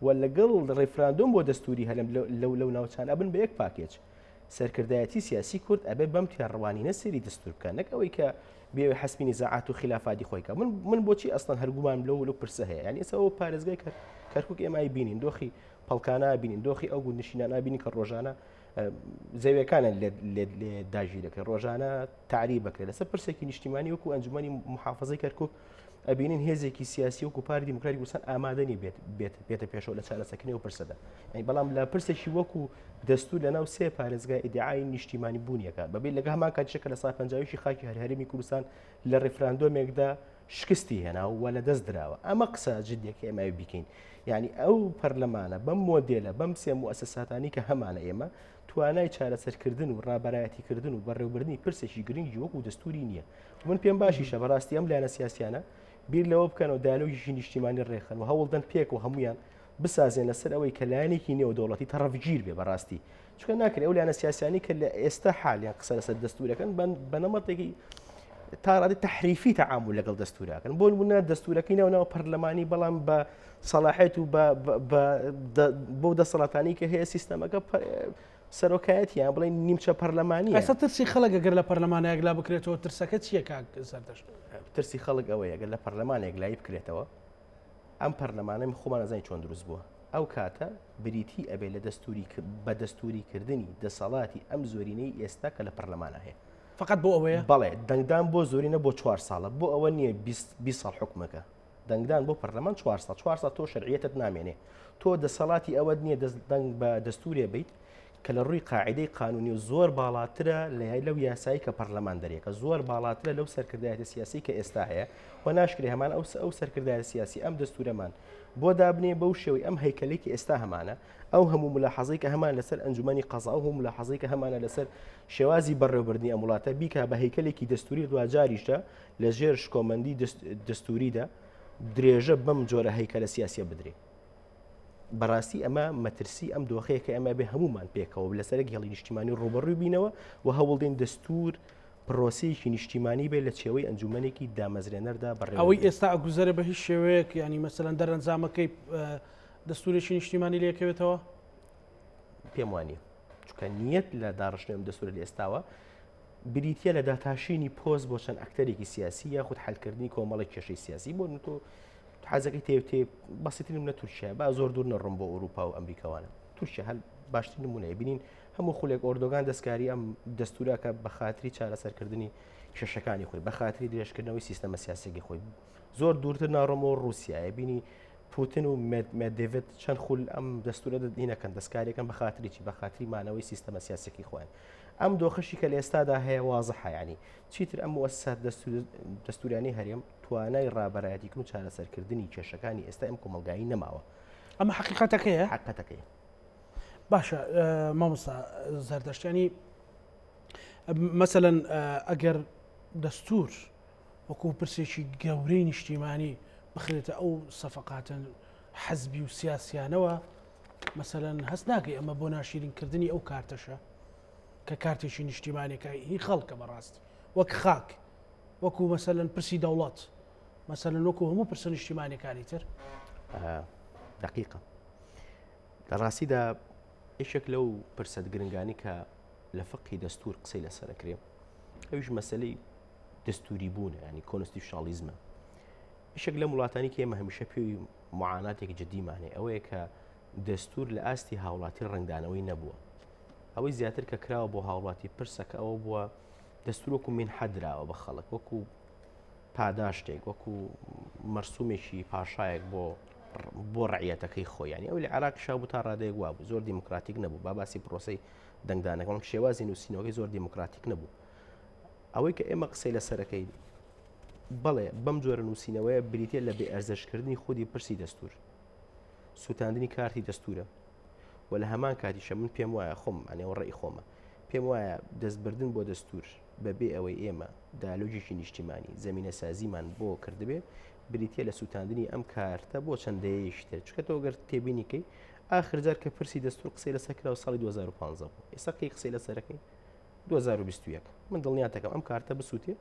Speaker 2: و لەگەڵ ڕیفراندۆم بۆ دەستوری هەرێم لەو ناوچانە بن بە یەک پاکێج سەرکردایەتی سیاسی کورد ئەبێ بەم تێڕوانینە سەری دەستور بکە نەک ئەوەی کە بێ حەسبی نزاعات و خلافاتی خۆیکە من بۆچی ئەسڵەن هەرگومان لەو پرسە هەیە ینی ئێستا پارێزگای کەرکووک ئێمای بینین دۆخی پەڵکانە بینین دۆخی ئەو گوندنشینانە بینین کە ڕۆژانە زەویەکانە لێ داژی دەکەن ڕۆژانە تعریب بکرێت لەسەر پرسێکی نیشتیمانی وەکو ئەنجومەنی محافظەی کەرکووک ئەبینین هێزێکی سیاسی وەکو پارتی دیموکراتی کوردستان ئامادەنی بێتە پێشەوە لە چارەسەرکردنی و پرسەدا یعنی بەڵام لە پرسێکی وەکو دەستور لەناو سێ پارێزگای ئیدعای نیشتیمانی بوونیەکە بەبێت لەگە هەمان کاتیشەکە لە سال 50 خاکی هەرێمی کوردستان لە ڕیفراندۆمێکدا شکستی هێناوە و لە دەست درراوە ئەمە قسە جدێکی ئێمە بیکەین یعنی ئەو پەرلەمانە بەم مۆدێلە بەم سێ موسساتانی کە هەمانە ئێمە توانای چارەسەرکردن و ڕابەرایەتیکردن و بەڕێوەبردننی پرسێکی گرنگی وەکو دەستوری نییە من پێم باشیشە بەڕاستی ئەم لایەنە سیاسیانە بیر لەوە بکەنەوە دالۆژی نیشتیمانی ڕێخن و هەوڵدەن پێک و هەمویان بسازێن لەسەر ئەوەی کە لایەنێکی نێودەوڵەتی تەڕەفگیر بێ بەڕاستی چکە ناکرێت ئەو لایەنە سیاسیانی کە لە ئێستا حالیان قسە لەسەر دەستورەکەن بە نەمەتێکی تا ڕادی تەحریفی تەعامل لەگەڵ دەستورەکەن بۆ نمونە دەستورەکەی ناوناوە پەرلەمانی بەڵام بە سەلاحیەت و بۆ دەسەڵاتانی کە هەیە سیستەمەکە سەرۆکایەتیان بڵێن نیمچە پەرلەمانی
Speaker 1: ئەستا ترسی خەڵک ئەگەر لە پەرلەمانەیەک لا بکرێتەوە ترسەکە چییە کاک سەردەشت
Speaker 2: ترسی خەڵک ئەوەیە ئەگەر لە پەرلەمانێک لای بکرێتەوە ئەم پەرلەمانەی خۆمان نەزانین چۆن دروست بووە ئەو کاتە بریتی ئەبێ لە بە دەستوریکردنی دەسەڵاتی ئەم زۆرینەی ئێستا کە لە پەرلەمانە هەیە
Speaker 1: فقط بۆ ئەوەیە
Speaker 2: بەڵێ دەنگدان بۆ زۆرینە بۆ 4 ساڵە بۆ ئەوە نییە 20 ساڵ حکومەکە دەنگدان بۆ پەرلەمان 4 ساڵ تۆ شەرعیەتت نامێنێ تۆ دەسەڵاتی ئەوەت نییە دەنگ بە دەستورێ بیت کە لە ڕووی قاعدەی قانونی و زۆر باڵاترە لەو یاسایی کە پەرلەمان دەرێکە زۆر باڵاترە لەو سەرکردایەتە سیاسی کە ئێستا هەیە و ناشکرێ هەمان ئەو سەرکردایە سیاسی ئەم دەستورەمان بۆ دابنێ بەو شێوەی ئەم هەیکەلێکی ئێستا هەمانە ئەو هەموو ملاحەزەی کە هەمان لەسەر ئەنجومەنی قەزا و هەموو ملاحەزەی کە هەمانە لەسەر شێوازی بەڕێوەبردنی ئەم وڵاتە بیکە بە هەیکەلێکی دەستوری دوجاریشدا لە ژێر شکۆمەندی دەستوریدا درێژە بەم جۆرە هەیکەلە سیاسیە بدرێ بەڕاستی ئەمە مەترسی ئەم دۆخەیە کە ئەمە بێ هەمومان پێکەوە لەسەر گەڵی نیشتیمانی ڕوبەڕووی بینەوە و هەوڵدەین دەستور پرۆسەیەکی نیشتیمانی بێ لە چێوەی ئەنجومەنێکی دامەزرێنەردا بەڕێوە
Speaker 1: ئەوەی ئێستا ئەگوزارە بە هیچ شێوەیەک ینی مەسەلەن دەرەنجامەکەی دەستورێکی نیشتیمانی لێکەوێتەوە
Speaker 2: پێم وانە چکە نیەت لە داڕشتنەوەم دەستورە لە ئێستاوە بریتە لە داتاشینی پۆست بۆ چەند ئەکتەرێکی سیاسی یاخود حلکردنی کۆمەڵی کێشەی سیاسی بۆ تۆ حەزەکەی تێ بەسیترین منە تورکیا با زۆر دوور نەڕۆم بۆ ئەوروپا و ئەمریکاوانە تورکیا هەل باشترین نمونەیە بینین هەموو خولێک ئۆردۆگان دەستکاری ئەم دەستورەکە بە خاتری چارەسەرکردنی کێشەکانی خۆی بە خاتری درێژکردنەوەی سیستەمە سیاسێکی خۆی زۆر دوورتر ناڕۆمەوە رووسایە بینی پوتین و مێدڤێت چەند خول ئەم دەستورە دینەکەن دەستکاریەکەن بە خاتریی بە خاتری مانەوەی سیستەمە سیاسێکی خۆیان ئەم دۆخەشی کە لە ئێستادا هەیە وازەحە ینی چیتر ئەم وەسات دەستوریانی هەرێم توانای ڕابەرایەتیکردن و چارەسەرکردنی کێشەکانی ئێستا ئەم کۆمەلگایی نەماوە
Speaker 1: ئەمە حقیقەتەکەیە
Speaker 2: حقیقەتەکەی
Speaker 1: باشە مامۆستا زەردەشتیانی مەسەلەن ئەگەر دەستور وەکو پرسێکی گەورەی نیشتیمانی بخرێتە ئەو سەفقاتن حەزبی و سیاسیانەوە مەسەلەن هەست ناکەی ئەمە بۆ ناشرینکردنی ئەو کارتەشە کە کارتێکی نیشتیمانێکە هی خەڵکە بەڕاستی وەک خاک وەکو مەسەلەن پرسی دەوڵەت مەسەلەن وەکو هەموو پرسە نیشتیمانەکانی تر
Speaker 2: دقیقە لە ڕاستیدا یەکێک لەو پرسە گرنگانی کە لە فقی دەستور قسەی لەسەرەکرێ ئەویش مەسلەی دەستوری بوونە ینی کۆنستیشنالیزمە یەکێک لە وڵاتانی کە ئێمە هەمیشە پێوی معاناتێکی جدیمانێ ئەوەیە کە دەستور لە ئاستی هاوڵاتی ڕنگدانەوەی نەبووە ئەوەی زیاتر کە کراوە بۆ هاوڵاتی پرسەکە ئەوە بووە دەستورۆکو من حەدراوە بە خەڵک وەکو پاداشتێک وەکو مەرسومێکی پاشایەک بۆ ڕعیەتەکەی خۆی ینی ئەو لە عێراق شاو بوو تا ڕادەیەک وابوو زۆر دیموکراتیک نەبوو باسی پرۆسی دەنگدانەکەم شێوازی نووسینەوەی زۆر دیموکراتیک نەبوو ئەوەی کە ئێمە قسەی لەسەرەکەی بەڵێ بەم جۆرە نووسینەوەیە بریتە لە بێ ئەرزشکردنی خودی پرسی دەستور سوتاندنی کارتی دەستورە و لە هەمان کاتیشە من پێم وایە خۆم ئەنێوە ڕێی خۆمە پێم وایە دەستبردن بۆ دەستور بەبێ ئەوەی ئێمە دالۆژێکی نیشتیمانی زمینە سازیمان بۆ کردبێ بریتە لە سوتاندنی ئەم کارتە بۆ چەندەیەشتر چکە تۆ گەر تێبینیکەی ئاخرجار کە پرسی دەستور قسەی لەسەرکرا و ساڵی 2015 بوو ئێستا قەی قسەی لەسەرەکەی 2021 من دڵنیاتەکەم ئەم کارتە بسووتێ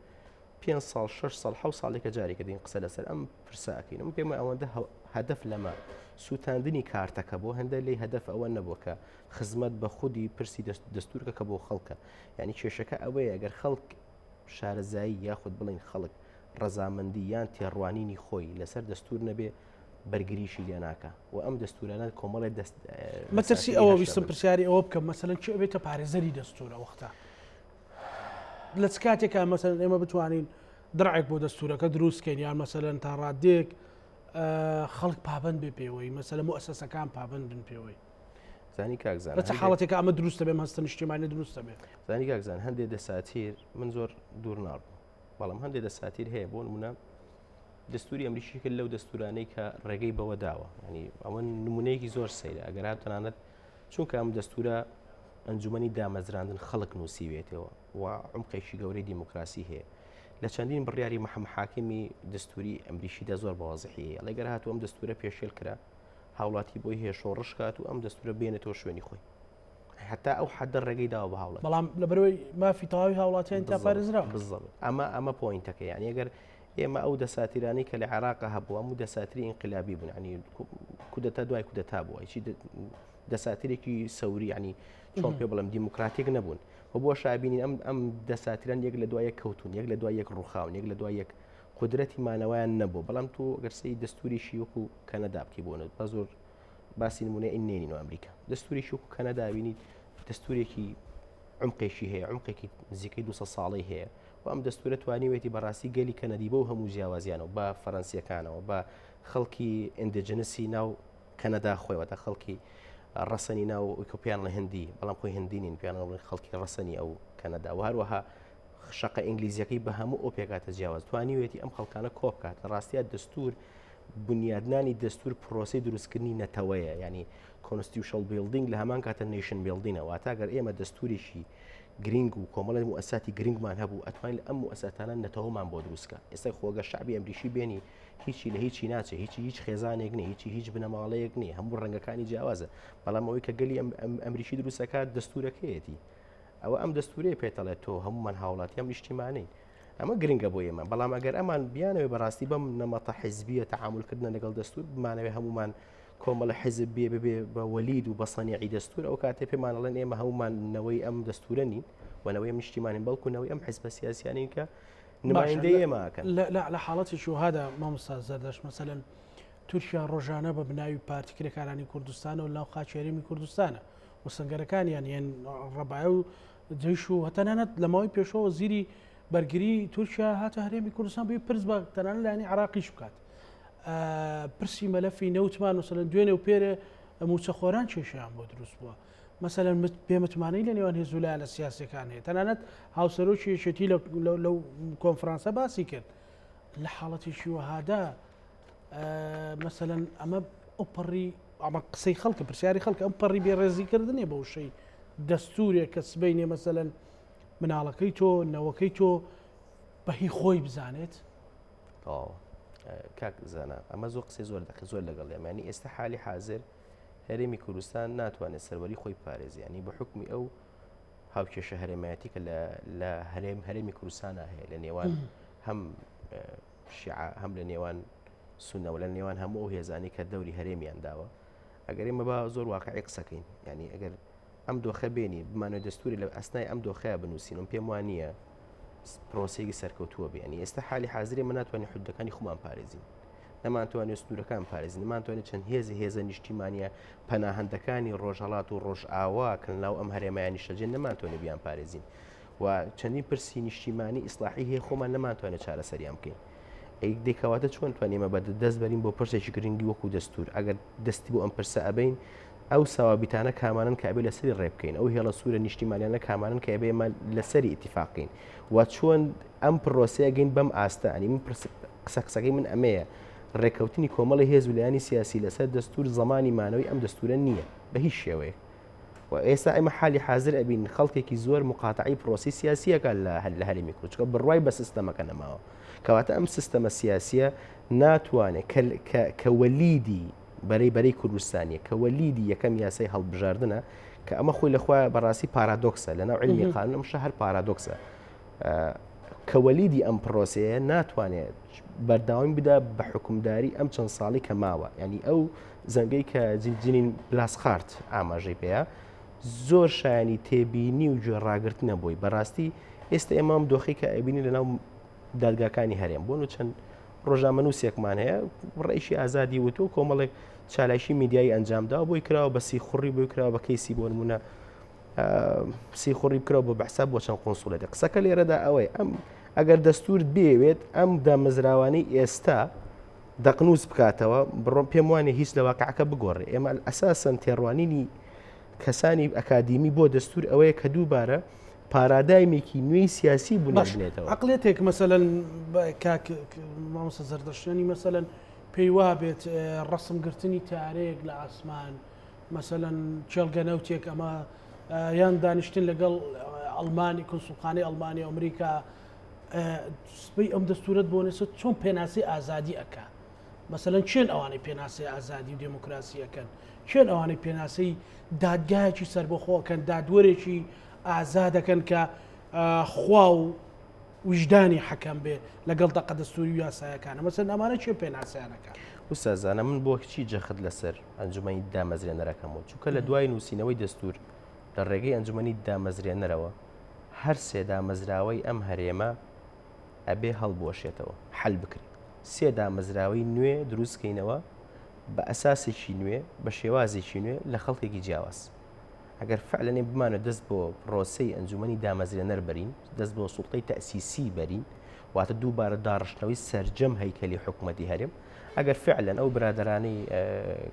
Speaker 2: 5 ساڵ 6 ساڵ 7 ساڵێکە جارێکە دێن قسە لەسەر ئەم پرسەکەین من پێم ئەوەندە هەدەف لەمە سوتاندنی کارتەکە بۆ هەندە لی هەدەف ئەوە نەبووە کە خزمەت بە خودی پرسی دەستورکە کە بۆ خەڵکە ینی کێشەکە ئەوەیە ئەگەر خەڵک شارەزایی یاخود بڵین خەڵک ڕەزامەندی یان تێڕوانینی خۆی لەسەر دەستور نەبێ بەرگریشی لێ ناکە و ئەم دەستورانە کۆمەڵی
Speaker 1: مەترسی ئەوە ویستم پرسیاری ئەوە بکەم مەسەلەن چ ئەبێتە پارێزەری دەستورە وەختە لە چ کاتێکە مەسەلەن ئێمە بتوانین درعێک بۆ دەستورەکە دروستکەین یان مەسەلەن تا ڕادێک خەڵک پابند بێ پێوەی مەسەلە مؤسسەکان پابند بن پێوەی
Speaker 2: زانی کاکزان
Speaker 1: لە چه حاڵەتێکە ئەمە دروستە بێ هەستە نیشتیمانی دروستە بێ
Speaker 2: زانی کاکزان هەندێک دەساتیر من زۆر دوور ناڕبوو بەڵام هەندێک دەساتیر هەیە بۆ نمونە دەستوری ئەمریکی کرد لەو دەستورانەی کە ڕێگەی بەوە داوە ینی ئەوە نمونەیەکی زۆر سەیرە ئەگەر هاتەنانەت چونکە ئەم دەستورە ئەنجومەنی دامەزراندن خەڵک نووسیوێتەوە و عمقێکی گەورەی دیموکراسی هەیە لە چەندین بڕیاری محەممەد حاکمی دەستوری ئەمریکیدا زۆر بەوازحەیە لەگەر هاتوو ئەم دەستورە پێشێل کرا هاوڵاتی بۆی هەیە شۆڕش کات و ئەم دەستورە بێنێتەوە شوێنی خۆی حتا ئەو حەدە ڕێگەی داوە بە هاوڵات
Speaker 1: بەڵام لەبەرەوەی مافی تەواوی هاوڵاتیان تا پارێزرا
Speaker 2: بالضبط ئەمە پۆینتەکە یعنی ئەگەر ئێمە ئەو دەساتیرانی کە لە عێراقا هەبووە هەموو دەساتری ئینقلابی بوون ینی کودەتا دوای کودەتا بووە هیچی دەساتیرێکی سەوری ینی چۆن پێ بڵم دیموکراتیک نەبوون و بۆ شابینین ئەم دەساتیران یەک لە دوای کەوتون یەک لە دوای یەک ڕووخاون یەک لە دوای یەک قدرەتی مانەوەیان نەبوو بەڵام تۆ گەرسەی دەستوریشی وەکو کەنەدا بکەی بۆنت بە زۆر باسی نمونە ئینێنین و ئەمریکا دەستوریشی وەکو کەنەدا بینیت دەستورێکی عمقێکی هەیە عمقێکی نزیکەی 200 ساڵی هەیە و ئەم دەستورە توانیوێتی بەڕاستی گەلی کەنەدی بە و هەموو جیاوازیانەوە بە فەرەنسیەکانەوە بە خەڵکی ئیندیجنسی ناو کەنەدا خۆیەوەتە خەڵکی ڕەسەنی ناو ئۆکۆپیان لە هەندی بەڵام خۆی هەندینین پیان خەڵکی ڕەسەنی ئەو کەنەدا و هەروەها شەقە ئینگلیزیەکەی بە هەموو ئۆپێکاتە جیاواز توانیوێتی ئەم خەڵکانە کۆبکات لە ڕاستیە دەستور بنیادنانی دەستور پرۆسی دروستکردنی نەتەوەیە ینی کۆنستیوشنال بیلدینگ لە هەمان کاتە نیشن بیلدینەوە تاگەر ئێمە دەستوریشی گرنگ و کۆمەڵی موسساتی گرنگمان هەبوو ئەتوانین ئەم موسساتانە نەتەوەمان بۆ دروستکە ئێستا خۆگە شعبی ئەمریکی بێنی هیچی لە هیچی ناچێت هیچ خێزانێک نیە هیچ بنەماڵەیەک نییە هەموو ڕەنگەکانی جیاوازە بەڵام ئەوەی کە گەلی ئەمریکی دروستەکات دەستورەکەیەتی ئەوە ئەم دەستورەیە پێتەڵێت تۆ هەمومان هاوڵاتی ئەم نیشتیمانەی ئەمە گرنگە بۆ ئێمە بەڵام ئەگەر ئەمان بیانەوەی بەڕاستی بەم نەمەتە حیزبیە تەعاملکردن لەگەڵ دەستور بمانەوێ هەمومان کۆمەڵە حیزب بێ بە وەلید و بە سەنیعی دەستور ئەو کاتێ پێمانەڵێن ئێمە هەمومانەوەی ئەم دەستورە نین وەنەوەی ئەم نیشتیمانین بەڵکوونەوەی ئەم حیزبە سیاسیانین کە نمایندەی ئێمەکەن
Speaker 1: لە حاڵەتێکی هادا مامۆستا زەردەش مەسەلەن تورکیا ڕۆژانە بە بناوی پارتیکرەکارانی کوردستانە و لاو خاچێرەمی کوردستانە و سنگەرەکانیان یان ڕەبایە و جێش و هەتەنانەت لەماوەی پێشەوە زیری بەرگری تورکیا هاتە هەرێمی کوردستان بێ پرس بە تەنانە لایانی عراقیش بکات پرسی مەلەفی نەوتمان وسەلەن دوێنێ و پێرە موچەخۆران کێشیان بۆ دروست بووە مەسەلەن پێمەتمانەی لە نێوان هێزولای لە سیاسەکان هەیە تەنانەت هاوسەرۆکی یەکێتی لەو کۆنفرانسە باسی کرد لە حاڵەتێکی وەهادا مەسەلەن ئەمە ئۆپەڕی ئەمە قسەی خەڵکە پرسیاری خەڵکە ئەم پەڕی بێڕێزیکردنێ بە وشەی دەستورێک کە سبەینێ مەسەلەن مناڵەکەی تۆ نەوەکەی تۆ بەهی خۆی بزانێت
Speaker 2: کاک زانە ئەمە زۆر قسەی زۆر دەکە زۆر لەگەڵ ئێمانی ئێستا حالی حاضر هەرێمی کوردستان ناتوانێت سەروەری خۆی پارێزی، ینی بە حکمی ئەو هاوکێشە هەرێمایەتی کە لە هەرێمی کوردستانە هەیە لە نێوان هەم هەم لە نێوان سونەوە لە نێوان هەموو ئەو هێزانی کە دەوری هەرێمیان داوە. ئەگەر ئێمە بە زۆر واقعی قسەکەین، ینی ئەگەر ئەم دۆخە بێنی بمانەوە دەستوری لە ئەسنای ئەم دۆخەیە بنووسین پێم وانە پرۆسەیەکی سەرکەوتووە بێ، ینی ئێستا حالی حاضرێ من ناتوانین حدودەکانی خۆمان پارێزین، نەمانتوانێت سنوورەکان پارێزین، نەمانتوانێت چەند هێزە نیشتیمانیە پەناهەندەکانی ڕۆژهەڵات و ڕۆژ ئاوا کە ناو ئەم هەرێمایانی شەجێن نەمانتوانێت بیان پارێزین و چەندین پرسی نیشتیمانی ئیسلاحی هەیە خۆمان نەمانتوانێت چارەسەریان بکەین. ئەی دێکەواتە چۆن توانێمە بە دەست بەرین بۆ پرسێکی گرنگی وەکو دەستور، ئەگەر دەستی بۆ ئەم پرسە ئەبین ئەو ساوابیتانە کامانن کە ئەبێ لەسەری ڕێبکەین، ئەو هێڵە سوورە نیشتیمانیانە کامانن کە ئەبێ ئێمە لەسەری ئیتیفاقین و چۆن ئەم پرۆسەیە گەین بەم ئاستانی من قسەکەی من ئەمەیە ڕێکەوتنی کۆمەڵی هێز و لایانی سیاسی لەسەر دەستور زمانی مانەوەی ئەم دەستورە نییە بە هیچ شێوەیە و ئێستا ئەمە حالی حاضر ئەبین خەڵکێکی زۆر مقاتعی پرۆسی سیاسیەکە لە هەرێمی کوردچکە بڕوای بە سیستەمەکە نەماوە کەواتە ئەم سیستەمە سیاسیە ناتوانێت کە وەلیدی بەرەی کوردستانیە کە وەلیدی یەکەم یاسای هەڵبژاردنە کە ئەمە خۆی لەخوا بەڕاستی پارادۆکسە لەناو علمی قانون ئەمشە هەر پارادۆکسە کە وەلیدی ئەم پرۆسەیە ناتوانێت بەرداوام بدا بە حکومداری ئەم چەند ساڵی کە ماوە، ینی ئەو زەنگەی کە جینین بلاسخارت ئاماژەی پێەیە زۆر شایانی تێبینی و گوێڕاگرتنە بۆی بەڕاستی ئێستا ئێمام دۆخی کە ئەبینی لەناو دادگاکانی هەرێم بۆن و چەند ڕۆژنامەنووسێکمان هەیە ڕێیشی ئازادی وتو کۆمەڵێک چالایشی میدیایی ئەنجامدا بۆی کراوە بە سیخوڕی بۆی کراوە بە کەیسی بۆ نمونە سیخوڕی بکرەوە بۆ بەحساب بۆ چەند قۆنسوڵێتی قسەکە لێرەدا ئەوەی ئەم ئەگەر دەستور بێوێت ئەم دامەزراوانەی ئێستا دەقنووس بکاتەوە بڕۆم پێم وانێ هیچ لە واقعەکە بگۆڕێ ئێمە ئەساسەن تێڕوانینی کەسانی ئەکادیمی بۆ دەستور ئەوەیە کە دووبارە پارادایمێکی نوێی سیاسی بوونێتەوە
Speaker 1: عقلێتێک مەسەلەن مامۆستا زەردەشتێنی مەسەلەن پێی وا بێت ڕەسمگرتنی تارێک لە ئاسمان مەسەلەن چێڵگەنەوتێک ئەمە یان دانیشتن لەگەڵ ئەڵمانی کنسوڵخانەی ئەڵمانی ئەمریکا سبەی ئەم دەستورەت بۆ نێسە چۆن پێناسی ئازادی ئەکا مەسەلەن چێن ئەوانەی پێناسی ئازادی و دموکراسیەکەن چێن ئەوانەی پێناسی دادگایەکی سەربەخۆکەن دادوەرێکی ئازادەکەن کە خوا و وجدانی حەکەم بێ لەگەڵ دەقە دەستوری و یاسایەکانە مەسەلەن ئەمانە چێ پێناسیانەکە
Speaker 2: وسازانە من بۆ کچی جەخت لەسەر ئەنجومەنی دامەزرێنەرەکەمەوە چونکە لە دوای نووسینەوەی دەستور لە ڕێگەی ئەنجومەنی دامەزرێنەرەوە هەر سێ دامەزراوەی ئەم هەرێمە ئەبێ هەڵبۆشێتەوە حل بکرێت سێ دامەزراوەی نوێ دروستکەینەوە بە ئەساسێکی نوێ بە شێوازێکی نوێ لە خەڵکێکی جیاواز ئەگەر فعلەنێ بمانە دەست بۆ پرۆسەی ئەنجومەنی دامەزرێنەر بەرین دەست بۆ سوڵتەی تەسیسی بەرین واتە دووبارە داڕشتنەوەی سەرجەم هەیکەلی حکوومەتی هەرێم ئەگەر فعلەن ئەو برادرانەی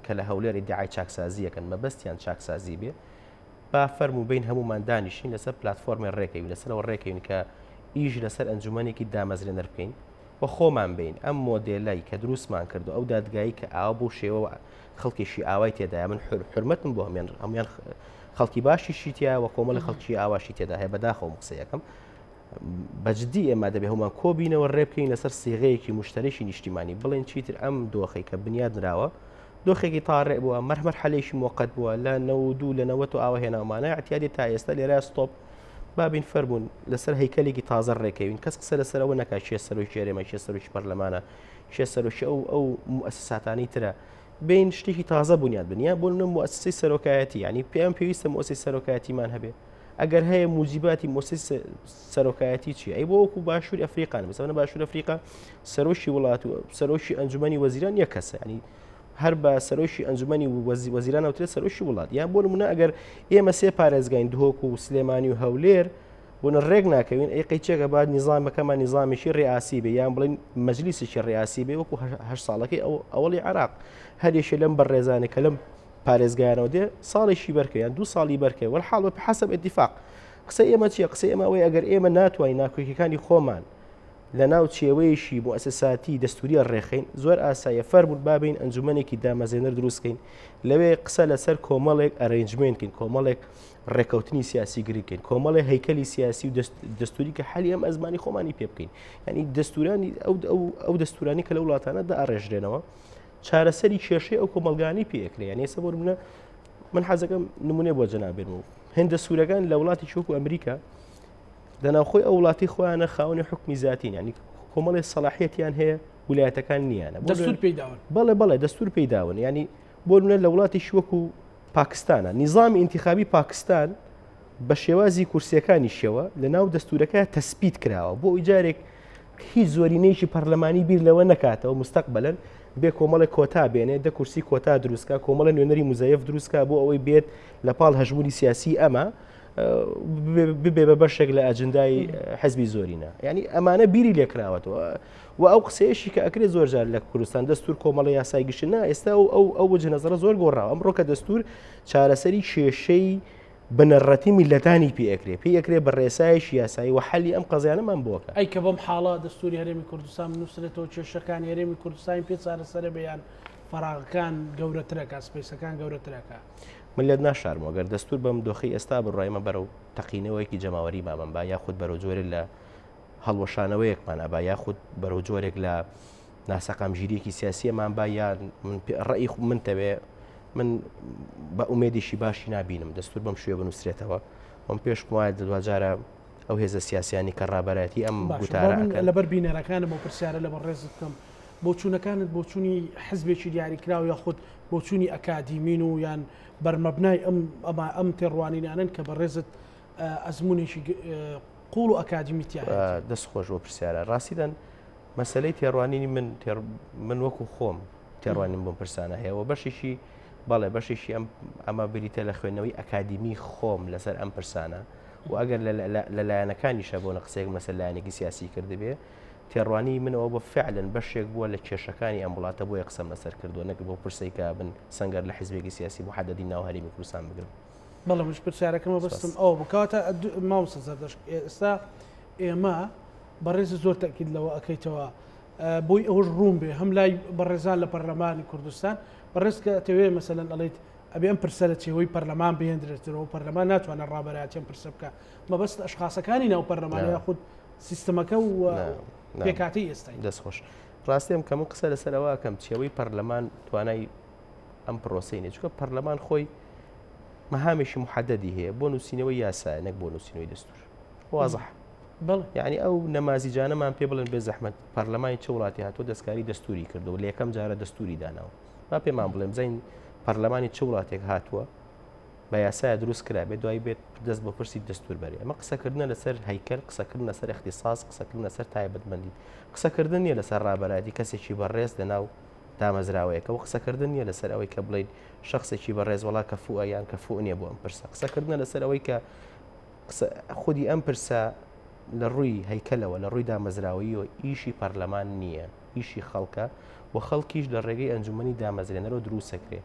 Speaker 2: کە لە هەولێر ئیدعای چاکسازیەکەن مەبەستیان چاکسازی بێ با فەرمو بین هەمومان دانیشین لەسەر پلتفۆرمی ڕێکەوی لەسەرەوە ڕێکەوین کە ئیش لەسەر ئەنجومەنێکی دامەزرێنەر بکەین و خۆمان بین ئەم مۆدێلای کە دروستمان کردو ئەو دادگایی کە ئاوا بۆ شێوە خەڵکیشی ئاوای تێدایە من حرمەتم بۆ هەمیان خەڵکی باشیشی تیا و کۆمەڵی خەڵکی ئاواشی تێدا هەیە بەداخەوە قسەیەکەم بەجددی ئێمە دەبێ هەمان کۆبینەوە ڕێبکەین لەسەر سیغەیەکی مشتەرێکی نیشتیمانی بڵێن چیتر ئەم دۆخی کە بنیاد نراوە دۆخێکی تاڕێ بووە مەرمەر حەلێکی موقت بووە لە 92 لە 90 ئاوە هێناومانە اعتیادی تا ئێستا لێرە ستۆپ بابین فەرمونون لەسەر هەیکەلێکی تازە ڕێکەوین کەس قسە لەسەرەوە نەکات شێ سەرۆکی هەرێمە شێ سەرۆکی پەرلەمانە شێ سەرۆکی ئەو موسساتانی ترە بین شتێکی تازە بنیاد بنیە بۆ منە موسسەی سەرۆکایەتی ینی پێم پێویستە موسسەی سەرۆکایەتیمان هەبێ ئەگەر هەیە موجیباتی موسسەی سەرۆکایەتی چی ئەی بۆ وەکو باشووری ئەفریقان بەسەوە باشووری ئەفریقا سەرۆکی وڵات و سەرۆکی ئەنجومەنی وەزیران یەک کەسە ینی هەر بە سەرۆکی ئەنجومەنی وەزیران ئەوترێت سەرۆکی وڵات یان بۆ نمونە ئەگەر ئێمە سێ پارێزگاین دهۆک و سلێمانی و هەولێر بۆنە ڕێک ناکەوین ئەی چێکە بعد نیزامەکەمان نیزامێکی ڕێاسی بێ یان بڵین مەجلیسێکی ڕێاسی بێ وەکو هەر ساڵەکەی ئەوڵی عراق هەرێشە لەم بەڕێزانە کە لەم پارێزگایانەوە دێ ساڵێکی بەرکە یان 2 ساڵی بەرکە وەرحاڵ بە حەسەب ئێتیفاق قسە ئێمە چیە قسە ئێمە ئەوەی ئەگەر ئێمە ناتوانین ناکۆکیەکانی خۆمان لە ناو چێوەیەشی موسساتی دەستوریە ڕێخین زۆر ئاسایە فەرمون بابین ئەنجومەنێکی دامەزێنەر دروستکەین لەوێ قسە لەسەر کۆمەڵێک ئەرێنجمنتکەین کۆمەڵێک ڕێکەوتنی سیاسی گریکەین کۆمەڵی هەیکەلی سیاسی و دەستوری کە حەلی ئەم ئەزمانی خۆمانی پێ بکەین ینی دەستورانی ئەو دەستورانی کە لە وڵاتانە دا ئەڕێژرێنەوە چارەسەری کێشەی ئەو کۆمەلگانی پێکرێ یان ئێستا بۆ منە من حەزەکەم نمونێ بۆ جەنابێن و هێندە سوورەکان لە وڵاتی شوکو ئەمریکا دەناوخۆی ئەو وڵاتی خۆیانە خاوەنی حکمی زیاتین ینی کۆمەڵی سەلاحیەتیان هەیە ویلایەتەکان نییانە
Speaker 1: دەستور پێداون
Speaker 2: بەڵێ دەستور پێداون ینی بۆ نمونە لە وڵاتی شوەکو پاکستانە نیظامی ئینتیخابی پاکستان بە شێوازی کورسیەکانی شێوە لە ناو دەستورەکە تەسبیت کراوە بۆ ئیجارێک هیچ زۆرینەیەکی پەرلەمانی بیر لەوە نکاتەوە مستەقبلن بێ کۆمەڵی کۆتا بێنێت دە کورسی کۆتا دروستکە کۆمەڵە نوێنەری مزایف دروستکە بۆ ئەوەی بێت لە پاڵ هەژموری سیاسی ئەمە ببێ بە بەشێک لە ئەجندای حەزبی زۆرینە ینی ئەمانە بیری لێکراوەتەوە و ئەو قسەیەشی کە ئەکرێت زۆرجار لە کوردستان دەستور کۆمەڵی یاسای گشتنا ئێستا ئەو وجه نەزەرە زۆر گۆڕاوە ئەمڕۆ کە دەستور چارەسەری کێشەی بنەڕەتی میلەتانی پێ بە ڕێسایشی یاسایی و حەلی ئەم قەزیانەمان بۆکە
Speaker 1: ئەی کە بەم حاڵە دەستوری هەرێمی کوردستان نووسێتەوە کێشەکانی هەرێمی کوردستانی پێ چارەسەرە بەیان فەراغەکان گەورەترەکە سپیسەکان گەورەترەکە
Speaker 2: من لێت ناشارمەوە گەر دەستور بەم دۆخی ئێستا بڕایمە بەرەو تەقینەوەیەکی جەماوەری مامەم با یاخود بەرەو جۆرێک لە هەڵوەشانەوەیەکمان ئەبا یاخود بەرەو جۆرێک لە ناسەقامگیریەکی سیاسیەمان با یان ڕێی من تەوێ من بە ئومێدیشی باشی نبینم دەستور بەم شوێ بنووسرێتەوە ئەم پێش وایە دوجارە ئەو هێزە سیاسیانی کە ڕابەتی ئەم گوتارە
Speaker 1: لەبەر بینەرەکانە بۆ پرسیارە لە بەڕێزت بکەم بۆ چوونەکانت بۆ چوونی حزبێکی دیاریکراوە یاخود بۆ چوونی ئەکادیمین و یان بەرمەبنای ئەم تێڕوانینانن کە بەڕێزت ئەزمونێکی قوڵ و ئەکادیمیتیان
Speaker 2: دەستخۆشەوە پرسیارە ڕاستیدەن مەسلەی تێڕوانینی من وەکو خۆم تێڕوانین بۆم پرسانە هەیەەوە بەشێکی بەڵێ بەشێکی ئەمە بریتە لە خوێندنەوەی ئەکادیمی خۆم لەسەر ئەم پرسانە و ئەگەر لەلایەنەکانیشە بۆ نەقسەیەک مەسەر لایەنێکی سیاسی کردبێ تێڕوانی منەوە بە فعلن بەشێک بووە لە کێشەکانی ئەم وڵاتە بۆ قسەم لەسەر کردووە نەک بۆ پرسەیکە بن سەنگەر لە حیزبێکی سیاسی بۆ حەدەدی ناو هەرێمی کوردستان بگرم
Speaker 1: بەڵێ مش پرسیارەکەمە بەستم ئەو بکاتە ماوسە زەردەش ئێستا ئێمە بەڕێز زۆر تەکید لەوە ئەەکەیتەوە بۆی ئەوش ڕوون بێ هەم لای بەڕێزان لە پەرلەمانی کوردستان بەڕێز کە تەوێ مەسەلەن ئەڵێیت ئەبێ ئەم پرسە لە چێوەی پەرلەمان بهێنرێتەوە پەرلەمان ناتوانە ڕابەرایەتیان پرسە بکە مەبەست ئەشخاصەکانی ناو پەرلەمانی یاخود سیستەمەکە و پێکاتی ئێستای
Speaker 2: دەستخۆش ڕاستیم کە من قسە لەسەرەوە کەم چێوەی پەرلەمان توانای ئەم پرۆسەی نێ چونکە پەرلەمان خۆی مەهامێکی محەدەدی هەیە بۆ نووسینەوەی یاسایە نەک بۆ نووسینەوەی دەستور وازح یعنی ئەو نەمازیجانەمان پێ بڵێن بێ زەحمەت پەرلەمانی چه وڵاتی هاتووە دەستکاری دەستوری کردەوە لە یەکەم جارە دەستوری داناوە با پێمان بڵێم بزین پەرلەمانی چه وڵاتێک هاتووە بە یاسایە دروست کرا بێت دوای بێت دەست بە پرسی دەستور بەرێ ئەمە قسەکردنە لەسەر هەیکەل قسەکردن لەسەر اختصاص قسەکردن لەسەر تایبەتمەندی قسەکردن نیە لەسەر ڕابەرایەتی کەسێکی بەڕێز لەناو دامەزراوەیەکە و قسەکردن نیە لەسەر ئەوەی کە بڵین شخصێکی بەڕێز وڵا کە فووە یان کە فوو نییە بۆ ئەم پرسە قسەکردنە لەسەر ئەوەی کە خودی ئەم پرسە لە ڕووی هەیکەلەوە لە ڕووی دامەزراوی و ئیشی پەرلەمان نییە ئیشی خەڵکە و خەڵکیش لە ڕێگەی ئەنجومەنی دامەزرێنەرەوە دروستەکرێ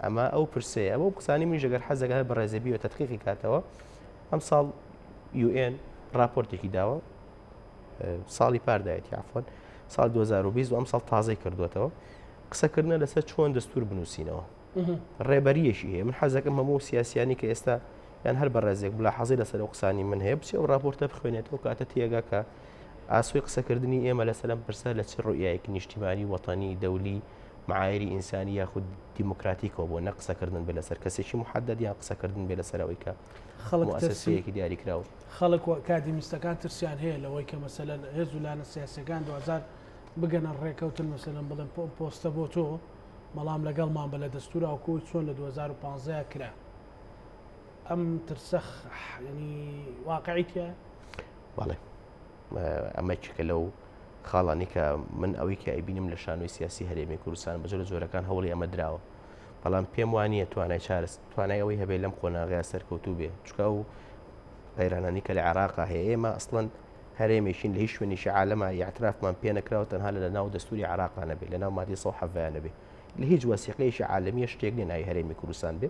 Speaker 2: ئەمە ئەو پرسەیە ئەمە قسانی منیش ئەگەر حەزەکە بە ڕێزەبی و تەتقیقی کاتەوە ئەم ساڵ UN راپۆرتێکی داوە ساڵی پاردایەتی عفوان ساڵ 2020 و ئەم ساڵ تازەی کردوێتەوە قسەکردنە لەسەر چۆن دەستور بنووسینەوە ڕێبەریەشی هەیە من حەزەکەم هەموو سیاسیانی کە ئێستا یان هەر بە ڕێزێک بلا حەزی لەسەر ئەو قسانی من هەیە بچێ ئەو راپۆرتە بخوێنێتەوە کاتە تێگا کە ئاسوی قسەکردنی ئێمە لەسەر ئەم پرسە لە چ ڕوئیایەکی نیشتیمانی وەتانی دەولی معایری ئینسانی یاخود دیموکراتیکەوە بۆ نە قسەکردن بێ لەسەر کەسێکی محەدەد یان قسەکردن بێ لەسەرەوەی کە مؤسسەیەکی دیاریکراوە
Speaker 1: خەڵک و کادیمیستەکان ترسیان هەیە لەوەی کە مەسەلەن هێز و لانە سیاسەکان 2000 بگەنە ڕێکەوتن مەسەلەن بڵێن پۆستە بۆ تۆ بەڵام لەگەڵمان بە لە دەستور ئەوکۆی چۆن لە 2015 کرا ئەم ترسەخ ینی واقعیتە
Speaker 2: بەڵێ ئەمە چکە لەو خاڵانی کە من ئەوەی کە ئەیبینم لە شانۆی سیاسی هەرێمی کوردستان بەجۆرە جۆرەکان هەوڵی ئەمە دراوە بەڵام پێم وانە توانای ئەوەی هەبێ لەم قۆناغەیە سەرکەوتوو بێ چکە و غیرانانی کە لە عێراقا هەیە ئێمە ئەسڵەن هەرێمێشین لە هیچ شوێنیشی عالەمە یاعترافمان پێ نەکراوە تەنها لە ناو دەستوری عێراقانە بێ لە ناو مادی 170 بێ لە هیچ وەسیقەیەکی عالەمیە شتێک نێ ناوی هەرێمی کوردستان بێ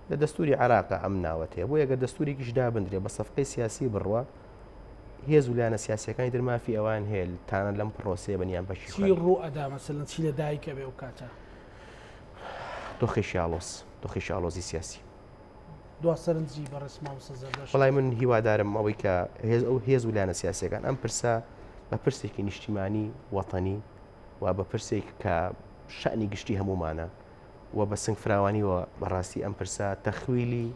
Speaker 2: لە دەستوری عێراقا ئەم ناوەت هەیە بۆ یەگە دەستورێکیش دابندرێ بە سەفقەی سیاسی بڕوە هێز و لایەنە سیاسیەکانی درمافی ئەوان هەیە تانە لەم پرۆسەیە بەنیان بەشی
Speaker 1: چی ڕوو ئەدا مەسەلەن چی لە دایکە بێ و کاتە
Speaker 2: دۆخی ئاڵۆزی سیاسی
Speaker 1: دوا سەرنجی بەڕێسما و سەزەردەش
Speaker 2: وڵای من هیوادارم ئەوەی کە ئەو هێز و لایەنە سیاسیەکان ئەم پرسە بە پرسێکی نیشتیمانی وەتەنی و بە پرسێک کە شەعنی گشتی هەمومانە و بە سنگ فراوانیەوە بەڕاستی ئەم پرسا تەخویلی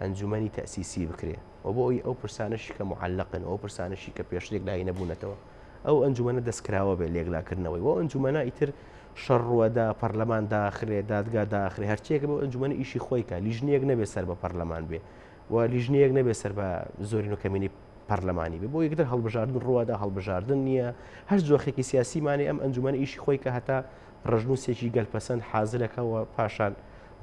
Speaker 2: ئەنجومەنی تەسیسی بکرێ و بۆ ئەوی ئەو پرسانشی کە معلقن ئەو پرسانشی کە پێشتێک لای نەبوونەتەوە ئەو ئەنجومەنە دەستکراوە بێ لێگلاکردنەوەی و ئەنجومەنە ئیتر شەڕوەدا پەرلەمان داخرێ دادگا داخرێ هەرچێک بۆ ئەنجومەنە ئیشی خۆی کە لیژنەیەک نەبێ سەر بە پەرلەمان بێ و لیژنەیەک نەبێ سەر بە زۆرین و کەمینی پەرلەمانی بێ بۆ یەکتر هەڵبژاردن ڕووادا هەڵبژاردن نییە هەر جۆخێکی سیاسیمانی ئەم ئەنجومەنە ئیشی خۆی کە هەتا ڕژنووسێکی گەلپەسەند حازرەکەەوە پاشان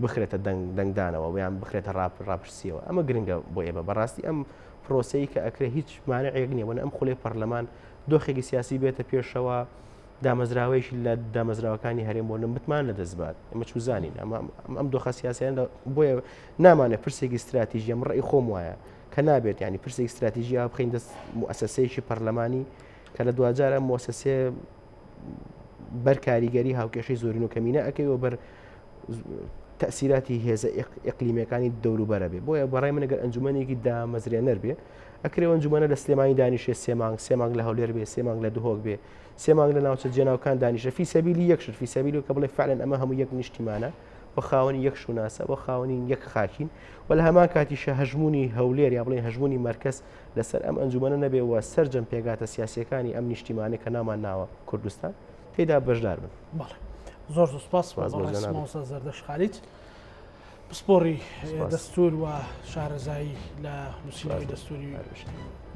Speaker 2: بخرێتە دەنگدانەوە ویان بخرێتە ڕاپرسیەوە ئەمە گرنگە بۆ ئێمە بەڕاستی ئەم پرۆسەی کە ئەکرێ هیچ مانعێک نییە وەنە ئەم خولەی پەرلەمان دۆخێکی سیاسی بێتە پێشەوە دامەزراوەیەکی لە دامەزراوەکانی هەرێم بۆ متمان لە دەستبات ئەمە چوزانین ئەم دۆخە سیاسیان بۆیە نامانێت پرسێکی استراتیژی ئەم ڕێی خۆم وایە کە نابێت ینی پرسێک استراتیژی بخین دەست مؤسسەیەکی پەرلەمانی کە لە دوجار ئەم مؤسسێ بەر کاریگەری هاوکێشەی زۆرین و کەمینە ئەەکەی و بەر تەسیراتی هێزە ئەقلیمەکانی دەوروبەرە بێ بۆیە بەڕای من ئەگەر ئەنجومەنێکی دامەزرێنەر بێ ئەکرێ ئەنجومەنە لە سلێمانی دانیشێ سێ مانگ لە هەولێر بێ سێ مانگ لە دوهۆک بێ سێ مانگ لە ناوچە جێناوکان دانیشە فی سەبیلی یەکشت فی سەبیلی و کە بڵێ فعلەن ئەمە هەموو یەک نیشتیمانە بە خاوەنی یەک شوناسە بە خاوەنی یەک خاکین و لە هەمان کاتیشە هەژمونی هەولێر یا بڵێن هەژمونی مرکز لەسەر ئەم ئەنجومەنە نەبێ وە سەرجەم پێگاتە سیاسەکانی ئەم نیشتیمانە کە نامان ناوە کوردستان تێدا بەشدار بن.
Speaker 1: زۆر سوپاس ماوسا زەردەش خالیت پسپۆڕی دەستور و شارەزایی لە نووسینەوەی دەستوری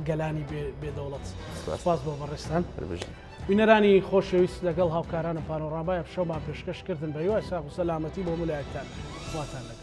Speaker 1: گەلانی بێدەوڵەت سوپاس بۆ بەڕێستان بینەرانی خۆشەویست لەگەڵ هاوکارانە پانۆڕامای شەومان پێشکەشکردن بە یوای ساق و سەلامەتی بۆ مولایەکتان خواتان لەگەڵ